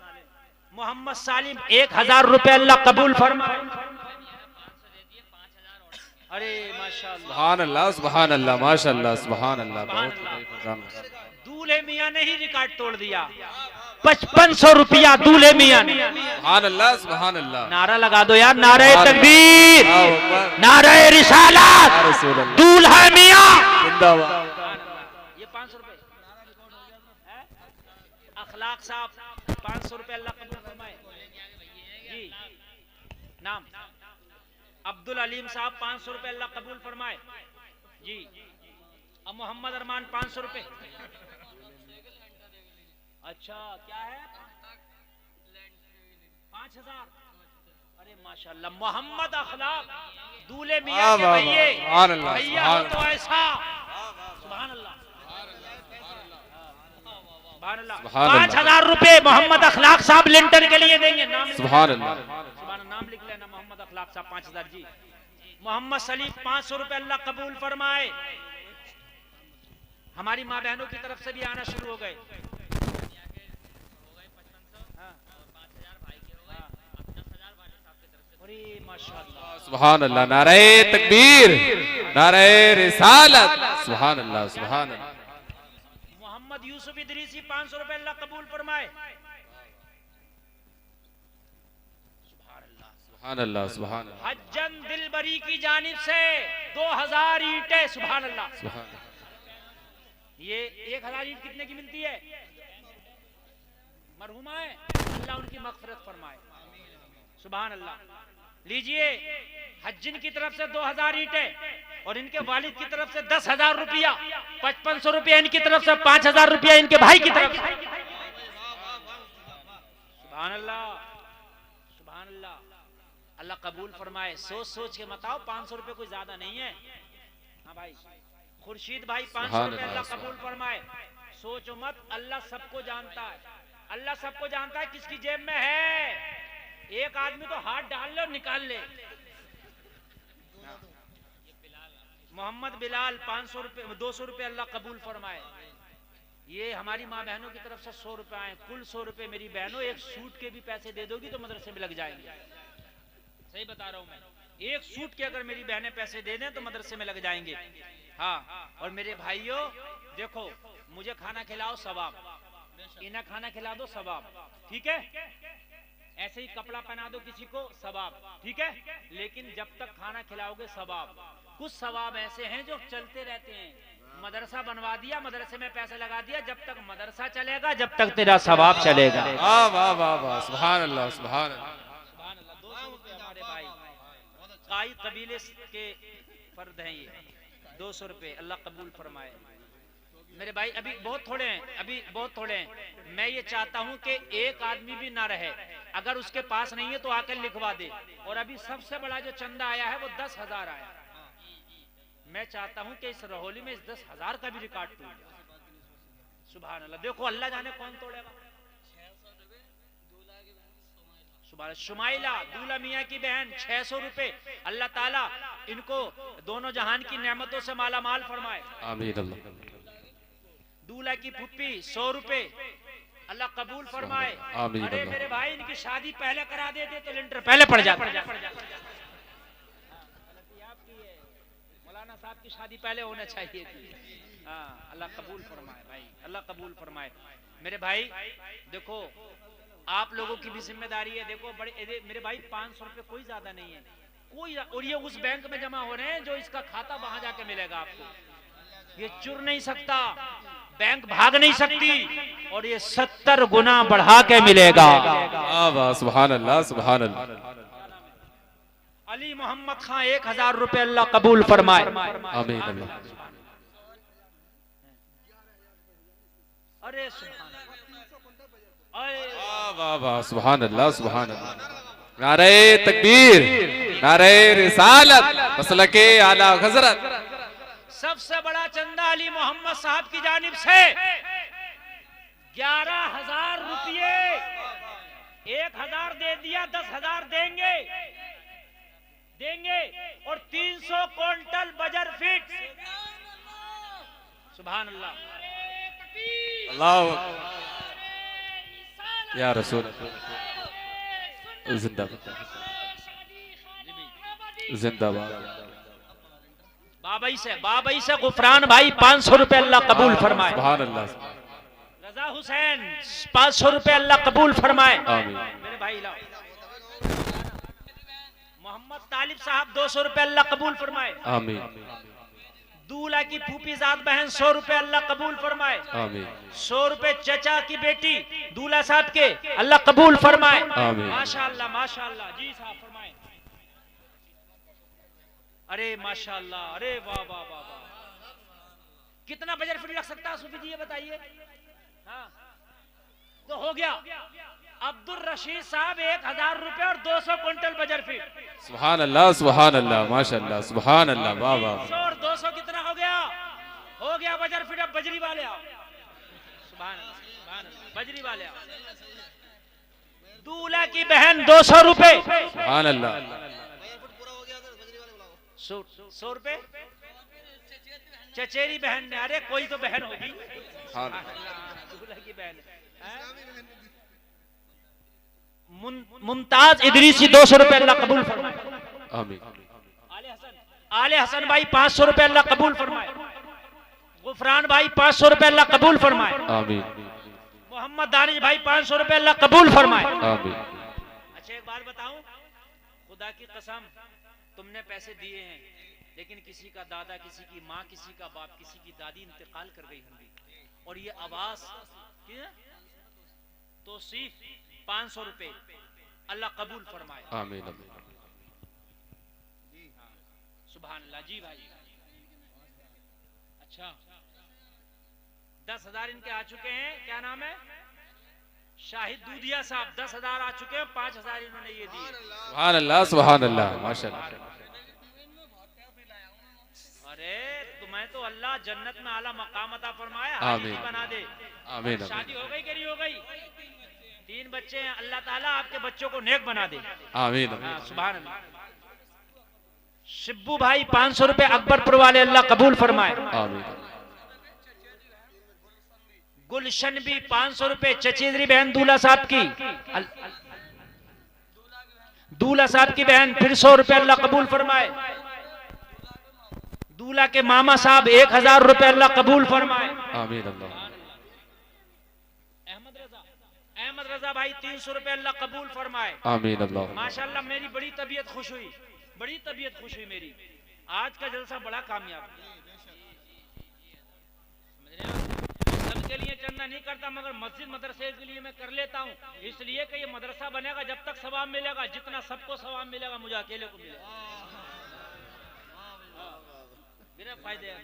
मोहम्मद सालिम 1000 रुपए, अल्लाह कबूल फरमाए। अरे माशाअल्लाह, सुभान अल्लाह, सुभान अल्लाह, माशाअल्लाह, सुभान अल्लाह। दूल्हे मियां ने ही रिकॉर्ड तोड़ दिया, 5500 रुपया दूल्हे मियां ने। सुभान अल्लाह, सुभान अल्लाह। नारा लगा दो यार, नारे तकबीर, नारे रिसालत, दूल्हा मियां जिंदाबाद। ये 500 रुपए। अखलाक साहब 500 रुपए, अल्लाह कबूल फरमाए जी। नाम अब्दुल अलीम साहब 500 रुपए, अल्लाह कबूल फरमाए जी। अब मोहम्मद अरमान 500 रुपए। अच्छा क्या है, 5000। अरे माशाअल्लाह। मोहम्मद अखलाक दूल्हे मियां के भैया हो तो ऐसा, सुभान अल्लाह, सुभान अल्लाह। 5000 रुपए मोहम्मद अखलाक साहब लिंटर के लिए देंगे। नाम सुभान अल्लाह, सुभान, नाम लिख लेना, मोहम्मद अखलाक साहब 5000 जी। मोहम्मद सलीम 500 रुपए, अल्लाह कबूल फरमाए। हमारी माँ बहनों की तरफ से भी आना शुरू हो गए। सुभान अल्लाह। नारे तकबीर, नारे रिसालत, सुभान अल्लाह, सुभान अल्लाह। मोहम्मद यूसुफ इदरीसी 500 रुपए, अल्लाह कबूल फरमाए। सुभान अल्लाह, सुभान अल्लाह। हज्जन दिलबरी की जानिब से 2000 ईंटें, सुभान अल्लाह। ये 1000 ईंट कितने की मिलती है, मरहुमा है, अल्लाह उनकी मगफिरत फरमाए, सुभान अल्लाह। लीजिए, हज्जिन की तरफ से 2000 ईंटें और इनके वालिद की तरफ से 10,000 रुपया, 5500 रुपया इनकी तरफ से, 5000 रुपया इनके भाई की तरफ से। सुभान अल्लाह, सुभान अल्लाह, अल्लाह कबूल फरमाए। सोच सोच के बताओ, 500 रुपए कोई ज्यादा नहीं है। हाँ भाई, खुर्शीद भाई 500 रुपए, अल्लाह कबूल फरमाए। सोचो मत, अल्लाह सबको जानता है, अल्लाह सबको जानता है किसकी जेब में है। एक आदमी तो हाथ डाल ले और निकाल ले। मोहम्मद बिलाल 500 रुपए, 200 रुपए, अल्लाह कबूल फरमाए। ये हमारी माँ बहनों की तरफ से 100 रुपए आए, कुल 100 रुपए। मेरी बहनों, एक सूट के भी पैसे दे दोगी तो मदरसे में लग जाएंगे, सही बता रहा हूं मैं। एक सूट के अगर मेरी बहनें पैसे दे दें तो मदरसे में लग जाएंगे। हाँ, और मेरे भाइयों देखो, मुझे खाना खिलाओ सवाब, इन्हें खाना खिला दो सवाब, ठीक है। ऐसे ही कपड़ा पहना दो किसी को, सवाब, ठीक है। लेकिन जब तक खाना खिलाओगे सवाब। कुछ सवाब ऐसे हैं जो चलते रहते हैं। मदरसा बनवा दिया, मदरसे में पैसे लगा दिया, जब तक मदरसा चलेगा जब तक तेरा सवाब चलेगा। वाह वाह वाह वाह, सुभान अल्लाह सुभान अल्लाह। 200 रुपए हमारे भाई काई कबीले के फर्द हैं ये, 200 रुपए अल्लाह कबूल फरमाए। मेरे भाई अभी बहुत थोड़े हैं, अभी बहुत थोड़े हैं। मैं ये चाहता हूं कि एक आदमी भी ना रहे, अगर उसके पास नहीं है तो आकर लिखवा दे। और अभी सबसे बड़ा जो चंदा आया है वो 10,000 आया। मैं चाहता हूं कि इस रहोली में इस 10,000 का भी रिकॉर्ड टूट जाए। सुभान अल्लाह। देखो अल्लाह जाने कौन तोड़ेगा। सुभान। शुमाइला दूल्हा मियाँ की बहन 600 रुपए। अल्लाह ताला इनको दोनों जहान की नेमतों से माला माल फरमाए। आमीन अल्लाह। दूल्हा की फुप्पी 100 रुपए, अल्लाह कबूल फरमाए। अरे मेरे भाई इनकी शादी पहले करा देते तो लिंटर पहले पड़ जाता। मौलाना साहब की शादी पहले होना चाहिए थी। हाँ अल्लाह कबूल फरमाए भाई, अल्लाह कबूल फरमाए। मेरे भाई देखो आप लोगों की भी जिम्मेदारी है। देखो बड़े मेरे भाई 500 रुपए कोई ज्यादा नहीं है कोई, और ये उस बैंक में जमा हो रहे हैं जो इसका खाता वहां जाके मिलेगा आपको। ये चुर नहीं सकता, बैंक भाग नहीं सकती, और ये 70 गुना बढ़ा के मिलेगा। सुभान अल्लाह सुभान अल्लाह। अली मोहम्मद खान 1000 रुपए अल्लाह कबूल फरमाए। आमीन अल्लाह। अरे वाह वाह सुभान अल्लाह सुभान अल्लाह। नारे तकबीर, नारे रिसालत, मसलके आला हज़रत। सबसे बड़ा चंदा अली मोहम्मद साहब की जानिब से 11,000 रुपये। 1,000 दे दिया, 10,000 देंगे और 300 क्विंटल बजर फीट। सुभान अल्लाह। अल्लाह या रसूल जिंदाबाद जिंदाबाद। बाबई से गुफरान भाई 500 रुपए अल्लाह कबूल फरमाए। सुभान अल्लाह। रजा हुसैन 500 रुपए अल्लाह कबूल फरमाए। आमीन। मेरे भाई लाओ। मोहम्मद तालिब साहब 200 रुपए अल्लाह कबूल फरमाए। आमीन। दूल्हा की फूफी जात बहन 100 रुपए अल्लाह कबूल फरमाए। आमीन। 100 रुपए चचा की बेटी दूल्हा साहब के अल्लाह कबूल फरमाए। आमीन। माशाअल्लाह माशाअल्लाह। जी साहब फरमाए। अरे माशाअल्लाह, अरे वाह वाह वाह वाह। कितना बजट फिर लग सकता है सूफी जी ये बताइए। हाँ तो हो गया। अब्दुल रशीद साहब 1,000 रुपए और 200 क्विंटल बजर फीट। सुभान अल्लाह सुभान अल्लाह माशाअल्लाह सुभान अल्लाह। वाह वाह। और 200 कितना हो गया? हो गया बजर फीट। अब बजरी वाले आओ। सुभान अल्लाह, बजरी वाले आओ। दूल्हा की बहन 200 रुपए। सुभान अल्लाह। 100 रुपए चचेरी बहन ने। अरे कोई तो बहन होगी। दूल्हा की बहन मुमताज इदरीसी 200 रुपए अल्लाह कबूल फरमाए। आमीन। आले हसन भाई 500 रुपए अल्लाह कबूल फरमाए। गुफरान भाई 500 रुपए अल्लाह कबूल फरमाए। आमीन। मोहम्मद दानिश भाई 500 रुपए अल्लाह कबूल फरमाए। आमीन। अच्छा एक बात बताऊं, खुदा की कसम तुमने पैसे दिए हैं, लेकिन किसी का दादा, किसी की माँ, किसी का बाप, किसी की दादी इंतकाल कर गई होंगी, और ये आवाज तो सिर्फ 500 रुपए अल्लाह कबूल फरमाए। आमीन। सुभान अल्लाह। जी भाई। अच्छा 10,000 इनके आ चुके हैं। क्या नाम है? शाहिद दूधिया साहब 10,000 आ चुके हैं। 5,000 इन्होंने ये दिए। सुभान अल्लाह सुभान अल्लाह माशाअल्लाह। अरे तुम्हें तो अल्लाह जन्नत में आला मकाम अता फरमाए, आमीन बना दे। आमीन। शादी हो गई कि नहीं हो गई? 3 बच्चे हैं। अल्लाह ताला आपके बच्चों को नेक बना दे। आमीन। सुभान अल्लाह। शिब्बू भाई 500 रुपए अकबरपुर वाले अल्लाह कबूल फरमाए। आमीन। गुलशन भी 500 रुपए चचेरी बहन दूल्हा साहब की। दूल्हा साहब की बहन फिर 100 रुपए अल्लाह कबूल फरमाए। दूल्हा के मामा साहब 1,000 रुपए अल्लाह कबूल फरमाए। आमीन अल्लाह। अहमद रजा अहमद रजा भाई 300 रुपए अल्लाह कबूल फरमाए। आमीन अल्लाह। माशाल्लाह मेरी बड़ी तबीयत खुश हुई, बड़ी तबीयत खुश हुई मेरी। आज का जलसा बड़ा कामयाब। सबके लिए चंदा नहीं करता, मगर मस्जिद मदरसे के लिए मैं कर लेता हूँ, इसलिए कि ये मदरसा बनेगा जब तक सवाब मिलेगा, जितना सबको सवाब मिलेगा मुझे अकेले को मिलेगा। मेरा फायदे है,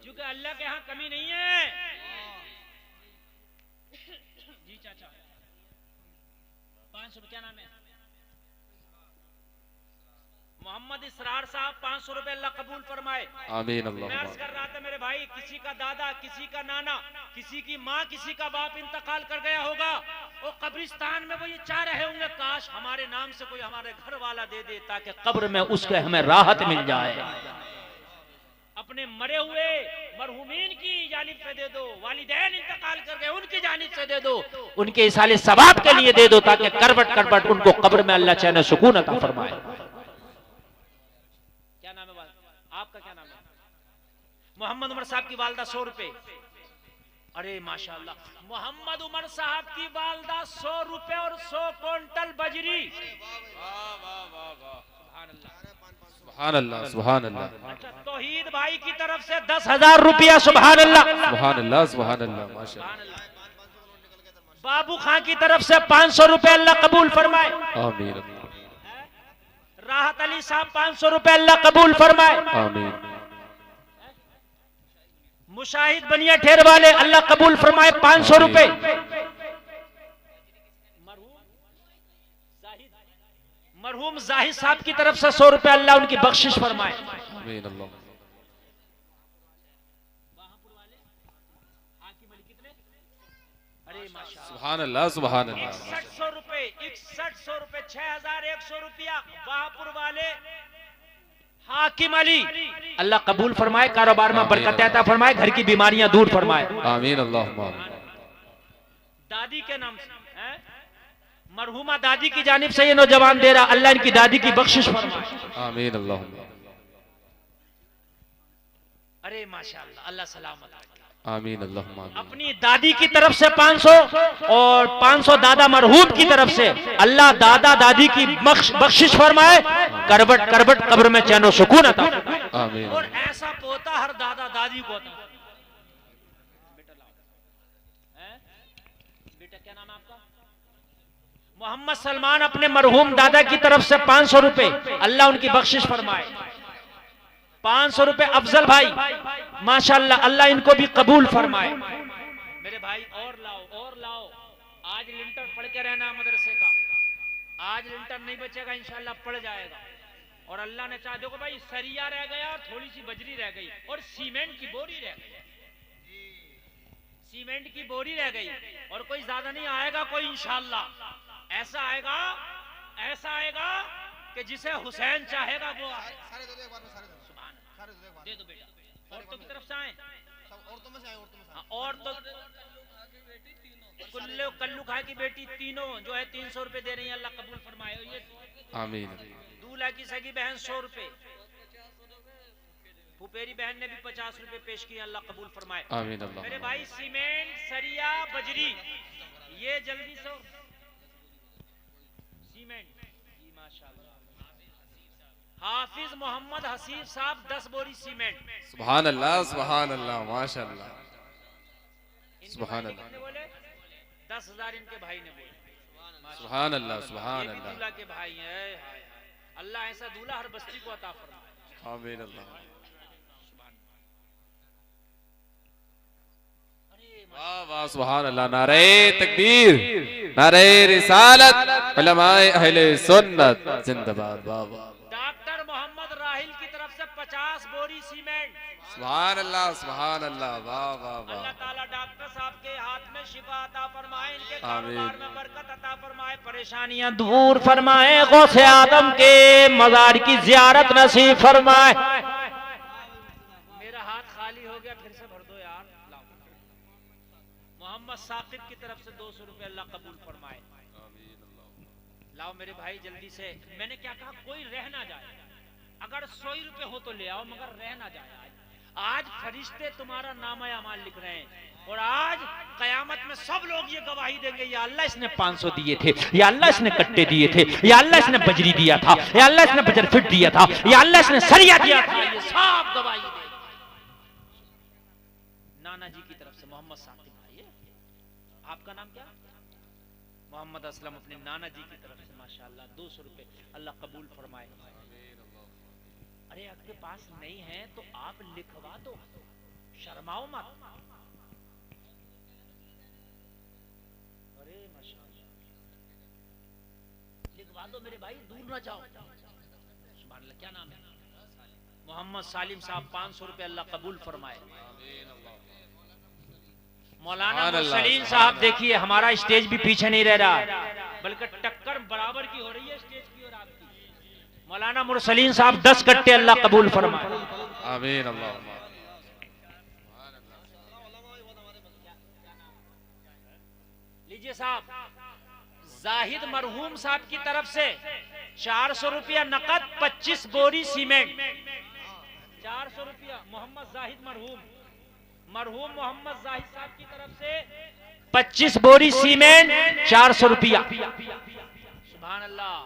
क्योंकि अल्लाह के यहाँ कमी नहीं है। जी चाचा 500 क्या नाम है? मोहम्मद इसरार साहब 500 रुपए अल्लाह कबूल फरमाए। आमीन अल्लाह। मैं अर्ज कर रहा था मेरे भाई, किसी का दादा, किसी का नाना, किसी की माँ, किसी का बाप इंतकाल कर गया होगा, वो कब्रिस्तान में वो ये चाह रहे होंगे काश हमारे नाम से कोई हमारे घर वाला दे दे ताकि कब्र में उसके हमें राहत मिल जाए। अपने मरे हुए मरहूमीन की जानिब से दे दो, वालिदैन इंतकाल कर गए उनकी जानिब से दे दो, उनके इसाले सवाब के लिए दे दो ताकि करबट करबट उनको कब्र में अल्लाह चैन सुकून अता फरमाए। क्या नाम है आपका? क्या नाम है? मोहम्मद उमर साहब की वालदा 100 रुपए। अरे माशाल्लाह, मोहम्मद उमर साहब की वालदा 100 रुपए और 100 क्विंटल बजरी। सुभान अल्लाह सुभान अल्लाह। अच्छा, तौहीद भाई की तरफ से 10,000 रुपया। सुभान अल्लाह सुभान अल्लाह सुभान अल्लाह माशाअल्लाह। बाबू खां की तरफ से 500 रुपए अल्लाह कबूल फरमाए। आमीन। राहत अली साहब 500 रुपए अल्लाह कबूल फरमाए। आमीन। मुशाहिद बनिया ठेर वाले अल्लाह कबूल फरमाए 500 रुपए। मरहूम जाहिद साहब की तरफ से 100 रुपए अल्लाह उनकी बख्शिश फरमाए। आमीन अल्लाह। अरे माशाल्लाह, सुभान अल्लाह सुभान अल्लाह। 6100 रुपए, 6100 रुपए, 6100 रुपया बाहपुर वाले हाकिम अली अल्लाह कबूल फरमाए, कारोबार में बरकत अता फरमाए, घर की बीमारियां दूर फरमाए। आमीन अल्लाह। दादी के नाम से हैं? मरहुमा दादी की जानिब से ये नौजवान दे रहा, अल्लाह इनकी दादी की बख्शिश फरमाए। आमीन अल्लाह। अरे माशाल्लाह, अल्लाह सलामत। आमीन अल्लाह। अपनी दादी की तरफ से 500 और 500 दादा मरहूम की तरफ से अल्लाह दादा दादी की बख्शिश फरमाए, करबट करबट कब्र में चैन सुकून अता फरमाए। आमीन। और ऐसा पोता हर दादा दादी को होता। बेटा क्या नाम है आपका? मोहम्मद सलमान अपने मरहूम दादा की तरफ से 500 रुपए अल्लाह उनकी बख्शिश फरमाए। 500 रुपए अफजल भाई माशाल्लाह, अल्लाह इनको भी कबूल फरमाए। मेरे भाई और लाओ और लाओ। आज लिंटर पढ़ के रहना मदरसे का, आज लिंटर नहीं बचेगा, इंशाल्लाह पड़ जाएगा। और अल्लाह ने चाह, देखो भाई सरिया रह गया, थोड़ी सी बजरी रह गई और सीमेंट की बोरी रह गई, सीमेंट की बोरी रह गई और कोई ज्यादा नहीं आएगा, कोई इंशाल्लाह ऐसा आएगा, ऐसा आएगा कि जिसे हुसैन चाहेगा वो आएगा। दे दो बेटा। औरतों की तरफ से आए, औरतों में से आए, और तो कुल्लू कल्लू खा की बेटी तीनों जो है 300 रुपए दे रही है, अल्लाह कबूल फरमाए। ये आमीन। दूल्हा की सगी बहन 100 रुपए, फुपेरी बहन ने भी 50 रुपए पेश किए, अल्लाह कबूल फरमाए। आमीन अल्लाह। मेरे भाई सीमेंट सरिया बजरी ये जल्दी से सीमेंट जी माशाल्लाह। हाफिज मोहम्मद हसीब साहब 10 बोरी सीमेंट। सुभान अल्लाह सुभान अल्लाह माशाअल्लाह। सुभान अल्लाह। 10,000 इनके भाई ने बोले। सुभान अल्लाह सुभान अल्लाह। दूल्हा के भाई है, अल्लाह ऐसा दूल्हा हर बस्ती को अता फरमाए। आमीन अल्लाह। वाह वाह सुभान अल्लाह। नारे तकबीर, नारे रिसालत, उलमाए अहले सुन्नत जिंदाबाद। वाह वाह। डॉक्टर मोहम्मद राहिल की तरफ से 50 बोरी सीमेंट। सुभान अल्लाह सुभान अल्लाह। वाह वाह वाह। अल्लाह ताला डॉक्टर साहब के हाथ में शिफा अता फरमाए, इनके कारोबार में बरकत अता फरमाए, परेशानियां दूर फरमाए, गौसे आदम के मजार की जियारत नसीब फरमाए। मेरा हाथ खाली हो गया, फिर से भर दो यार। मोहम्मद साकिब की तरफ से 200 रुपए अल्लाह कबूल फरमाए। लाओ मेरे भाई जल्दी से। मैंने क्या कहा, कोई रह ना जाए, अगर 100 रुपए हो तो ले आओ, मगर रह ना जाए। आज फरिश्ते तुम्हारा नामा अमाल लिख रहे हैं। और आज कयामत में सब लोग ये गवाही देंगे, या अल्लाह इसने 500 दिए थे, या अल्लाह इसने कट्टे दिए थे, या अल्लाह इसने बजरी दिया था, या अल्लाह इसने बजर फिट दिया था, या अल्लाह इसने सरिया दिया था। ये सब गवाही देंगे। नाना जी की तरफ से मोहम्मद साकिब भाई, आपका नाम क्या? मोहम्मद असलम, अपने नाना जी की तरफ से माशाअल्लाह 200 रुपए, अल्लाह कबूल फरमाए। अरे आपके पास नहीं है तो आप लिखवा दो, शर्माओ मत। अरे माशाअल्लाह, लिखवा दो मेरे भाई, दूर ना जाओ। सुभान अल्लाह, क्या नाम है? मोहम्मद सालिम साहब, 500 रुपए, अल्लाह कबूल फरमाए। मौलाना मुरसलीन साहब, देखिए हमारा स्टेज भी पीछे नहीं रह रहा, बल्कि टक्कर बराबर की हो रही है स्टेज की और आपकी। मौलाना मुरसलीन साहब 10 कट्टे, अल्लाह कबूल फरमाए। आमीन। अल्लाह लीजिए साहब, जाहिद मरहूम साहब की तरफ से 400 रुपया नकद, 25 बोरी सीमेंट। 400 रुपया मोहम्मद जाहिद मरहूम मोहम्मद जाहिद साहब की तरफ से 25 बोरी सीमेंट, 400 रुपया। सुभान अल्लाह।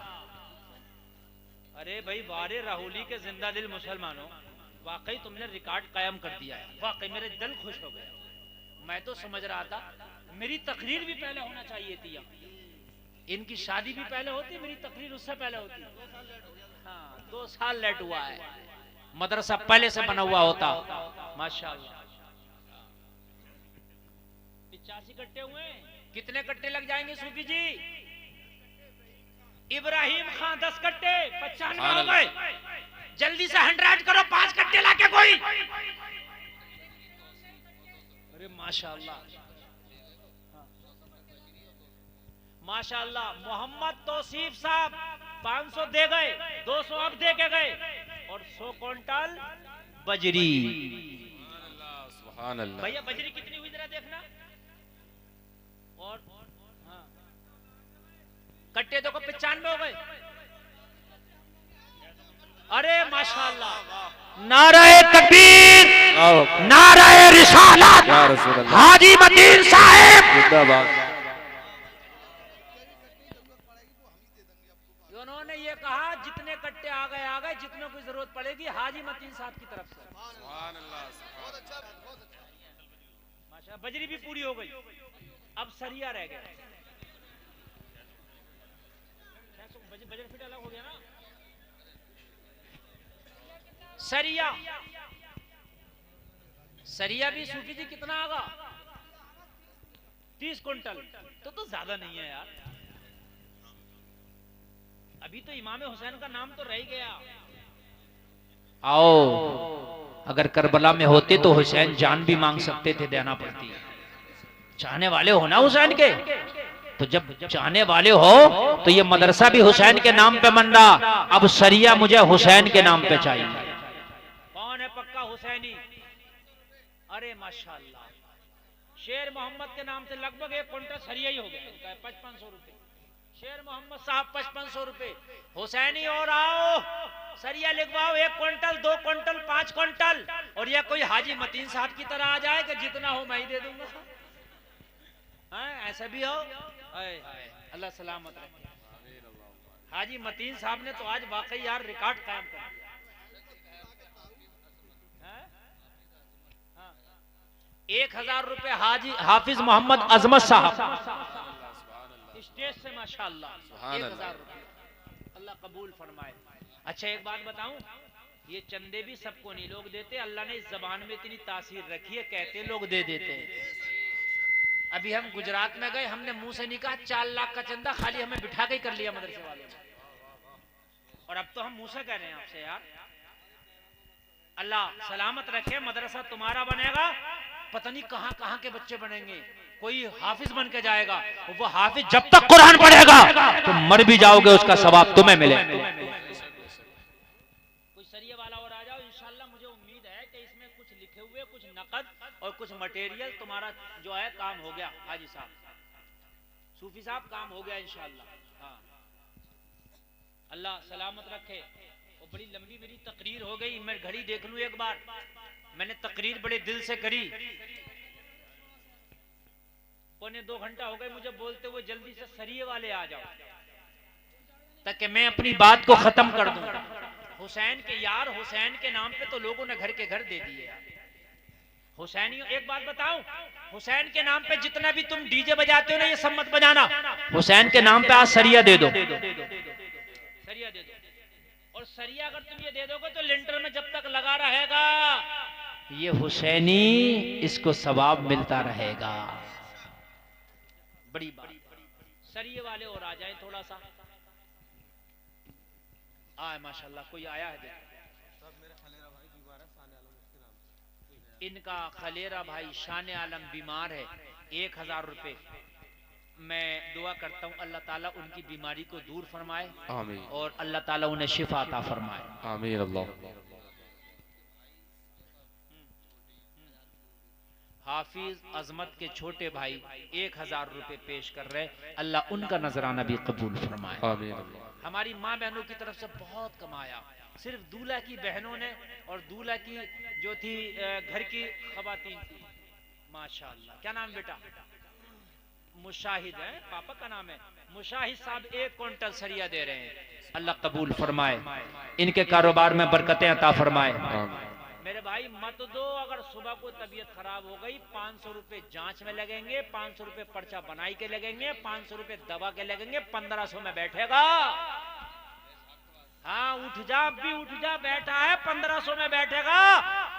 अरे भाई, वारे राहुली के जिंदा दिल मुसलमानों, वाकई तुमने रिकॉर्ड कायम कर दिया है। वाकई मेरे दिल खुश हो गया। मैं तो समझ रहा था मेरी तकरीर भी पहले होना चाहिए थी, इनकी शादी भी पहले होती, मेरी तकरीर उससे पहले होती। हाँ, 2 साल लेट हुआ है, मदरसा पहले से बना हुआ होता। माशाअल्लाह। 85 कट्टे हुए, कितने कट्टे लग जाएंगे सूफी जी? इब्राहिम खान 10 कट्टे, 95 हो गए। जल्दी से 100 करो, 5 कट्टे लाके कोई। अरे माशाअल्लाह, माशाअल्लाह। मोहम्मद तौसीफ साहब 500 दे गए, 200 अब दे के गए, और 100 क्विंटल बजरी। सुभान अल्लाह। भैया बजरी कितनी हुई जरा देखना। और हाँ, कट्टे देखो 95 हो गए। अरे माशाअल्लाह, नाराए तकबीर, नाराए रिसालत, हाजी मतीन साहब जिंदाबाद। उन्होंने ये कहा जितने कट्टे आ गए, जितने को जरूरत पड़ेगी हाजी मतीन साहब की तरफ से। सुभान अल्लाह। माशाअल्लाह, बजरी भी पूरी हो गई, अब सरिया रह गया। बजर फिट अलग हो गया ना। सरिया भी सूफी जी कितना आगा? 30 क्विंटल। तो ज्यादा नहीं है यार। अभी तो इमाम हुसैन का नाम तो रह गया। आओ, अगर करबला में होते तो हुसैन जान भी मांग सकते थे, देना पड़ती। चाहने वाले हो ना हुसैन के, तो जब चाहने वाले हो तो ये मदरसा भी हुसैन के नाम पे बन रहा। अब सरिया मुझे हुसैन के नाम पे चाहिए। कौन है पक्का हुसैनी? अरे माशाअल्लाह, शेर मोहम्मद के नाम से लगभग 1 क्विंटल सरिया ही हो गया। 5500 रुपए शेर मोहम्मद साहब, 5500 रुपए हुसैनी। और आओ सरिया लिखवाओ, 1 क्विंटल, 2 क्विंटल, 5 क्विंटल। और या कोई हाजी मतीन साहब की तरह आ जाए कि जितना हो मैं ही दे दूंगा। ऐसा भी हो? अल्लाह सलामत रखे। हाजी मतीन साहब ने तो आज वाकई यार रिकॉर्ड कायम कर दिया। 1000 रुपए हाजी हाफिज मोहम्मद अजमत साहब स्टेज से, माशाअल्लाह 1000 रुपए, अल्लाह कबूल फरमाए। अच्छा एक बात बताऊं, ये चंदे भी सबको नहीं लोग देते, अल्लाह ने इस जबान में इतनी तासीर रखी है, कहते लोग दे देते हैं। अभी हम गुजरात में गए, हमने मुंह से नहीं कहा 4 लाख का चंदा, खाली हमें बिठा के ही कर लिया मदरसे वाले ने। और अब तो हम मुंह से कह रहे हैं आपसे यार, अल्लाह सलामत रखे, मदरसा तुम्हारा बनेगा, पता नहीं कहां कहां के बच्चे बनेंगे। कोई हाफिज बन के जाएगा, वो हाफिज जब तक कुरान पढ़ेगा तो मर भी जाओगे, उसका सवाब तुम्हें मिले। कोई सरिया वाला और आ जाओ इंशाल्लाह, मुझे उम्मीद है कि इसमें कुछ लिखे हुए, कुछ नकद और कुछ मटेरियल, तुम्हारा जो है काम हो गया। हाजी साहब, सूफी साहब, काम हो गया इंशाल्लाह। हाँ, अल्लाह सलामत रखे। और बड़ी लंबी मेरी तकरीर हो गई, मैं घड़ी देख लूं एक बार। मैंने तकरीर बड़े दिल से करी। पौने 2 घंटा हो गए मुझे बोलते हुए, जल्दी से सरिये वाले आ जाओ ताकि मैं अपनी बात को खत्म कर दूं। हुसैन के यार, हुसैन के नाम पे तो लोगों ने घर के घर दे दिए। हुसैनियों, एक बात बताऊं, हुसैन के नाम पे जितना भी तुम डीजे बजाते हो ना, ये सब मत बजाना। हुसैन के नाम पे आज सरिया दे दो, सरिया दे दो। और सरिया अगर तुम ये दे दोगे तो लिंटर में जब तक लगा रहेगा ये हुसैनी, इसको सवाब मिलता रहेगा। बड़ी बात। सरिये वाले और आ जाए थोड़ा सा। आए माशाल्लाह, कोई आया है देखो। इनका खलेरा भाई शान आलम बीमार है, 1000 रुपए। मैं दुआ करता हूँ अल्लाह ताला उनकी बीमारी को दूर फरमाए, आमीन, और अल्लाह ताला उन्हें शिफा अता फरमाए, आमीन। अल्लाह। हाफिज अजमत के छोटे भाई 1000 रुपए पेश कर रहे, अल्लाह उनका नजराना भी कबूल फरमाए, आमीन। हमारी माँ बहनों की तरफ से बहुत कमाया, सिर्फ दूल्हा की बहनों ने और दूल्हा की जो थी घर की खवातीन थी, माशाअल्लाह। क्या नाम बेटा? मुशाहिद है, पापा का नाम है मुशाहिद साहब। 1 क्विंटल सरिया दे रहे हैं, अल्लाह कबूल फरमाए, इनके कारोबार में बरकतें अता फरमाए। मेरे भाई मत दो, अगर सुबह को तबीयत खराब हो गई 500 रुपए जांच में लगेंगे, 500 रुपए पर्चा बनाई के लगेंगे, 500 रुपए दवा के लगेंगे, 1500 में बैठेगा। हाँ उठ जा, अब भी उठ जा, बैठा है 1500 में बैठेगा,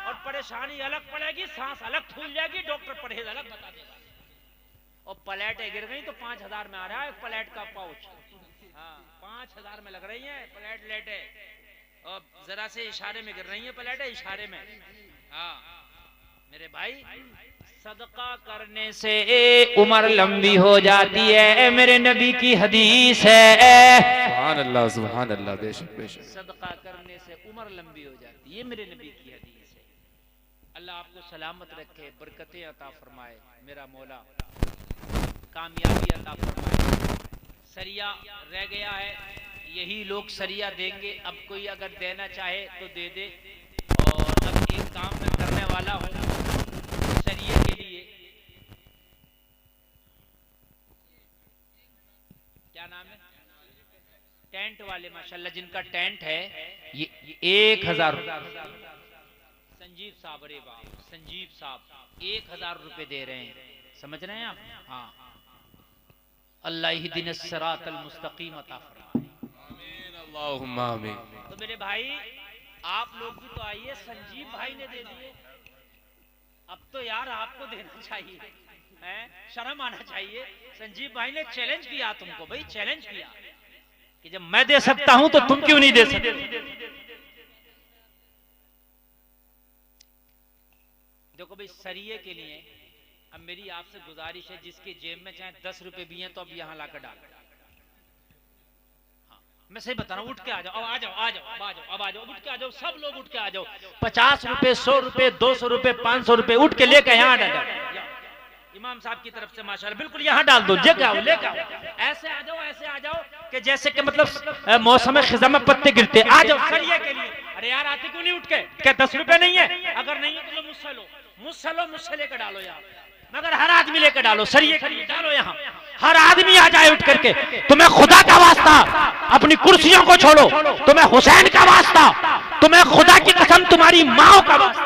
और परेशानी अलग पड़ेगी, सांस अलग फूल जाएगी, डॉक्टर परहेज अलग बता देगा। और प्लेटें गिर गई तो 5000 में आ रहा है प्लेट का पाउच। हाँ 5000 में लग रही है प्लेट लेटे, और जरा से इशारे में गिर रही है प्लेटें, इशारे में। हाँ मेरे भाई, सदका करने से उम्र लंबी हो जाती है, मेरे नबी की हदीस है। सुभान अल्लाह, सुभान अल्लाह, बेशक बेशक। सदका करने से उम्र लंबी हो जाती है, ये मेरे नबी की हदीस है। अल्लाह आपको सलामत रखे, बरकतें अता फरमाए, मेरा मौला कामयाबी अता फरमाए। सरिया रह गया है, यही लोग सरिया देंगे। अब कोई अगर देना चाहे तो दे दे। और अब एक काम मैं करने वाला हूँ सरिये के लिए, क्या नाम है, टेंट वाले माशाल्लाह जिनका टेंट है, ये 1000 संजीव साहब, अरे वाह संजीव साहब 1000 रुपए दे रहे हैं, समझ रहे हैं आप? हाँ अल्लाह ही दिन सिरातल मुस्तकीम अता फरमाए, आमीन अल्लाहुम्मा आमीन। तो मेरे भाई आप लोग भी तो आइए, संजीव भाई ने दे दिए, अब तो यार आपको देना चाहिए, हैं? शर्म आना चाहिए। संजीव भाई ने चैलेंज किया तुमको, भाई चैलेंज किया कि जब मैं दे सकता हूं तो तुम क्यों नहीं दे सकते। देखो भाई सरिये के लिए अब मेरी आपसे गुजारिश है, जिसके जेब में चाहे 10 रुपए भी हैं तो अब यहां लाकर डाल। हाँ, मैं सही बता रहा हूं, उठ के आ जाओ, अब आ जाओ, आ जाओ, अब आ जाओ, अब आ जाओ, उठ के आ जाओ, सब लोग उठ के आ जाओ। 50 रुपए, 100 रुपए, 200 रुपए, 500 रुपए उठ के लेकर यहाँ डालो। इमाम साहब की तरफ से माशाल्लाह बिल्कुल यहाँ डाल दो, लेके आओ, लेके आओ, ऐसे आ जाओ, ऐसे आ जाओ कि जैसे कि मतलब मौसम खिजा में पत्ते गिरते। आ जाओ सरिये के लिए। अरे यार आते क्यों नहीं उठ के? क्या 10 रुपए नहीं है? अगर नहीं है तो मुझसे लो, मुझसे लो, मुझसे लेकर डालो यार, मगर हर आदमी लेकर डालो, सरिये के लिए डालो यहाँ, हर आदमी आ जाए उठ करके। तुम्हें खुदा का वास्ता, अपनी कुर्सियों को छोड़ो, तुम्हें हुसैन का वास्ता, तुम्हें खुदा की कसम तुम्हारी माँ का वास्ता।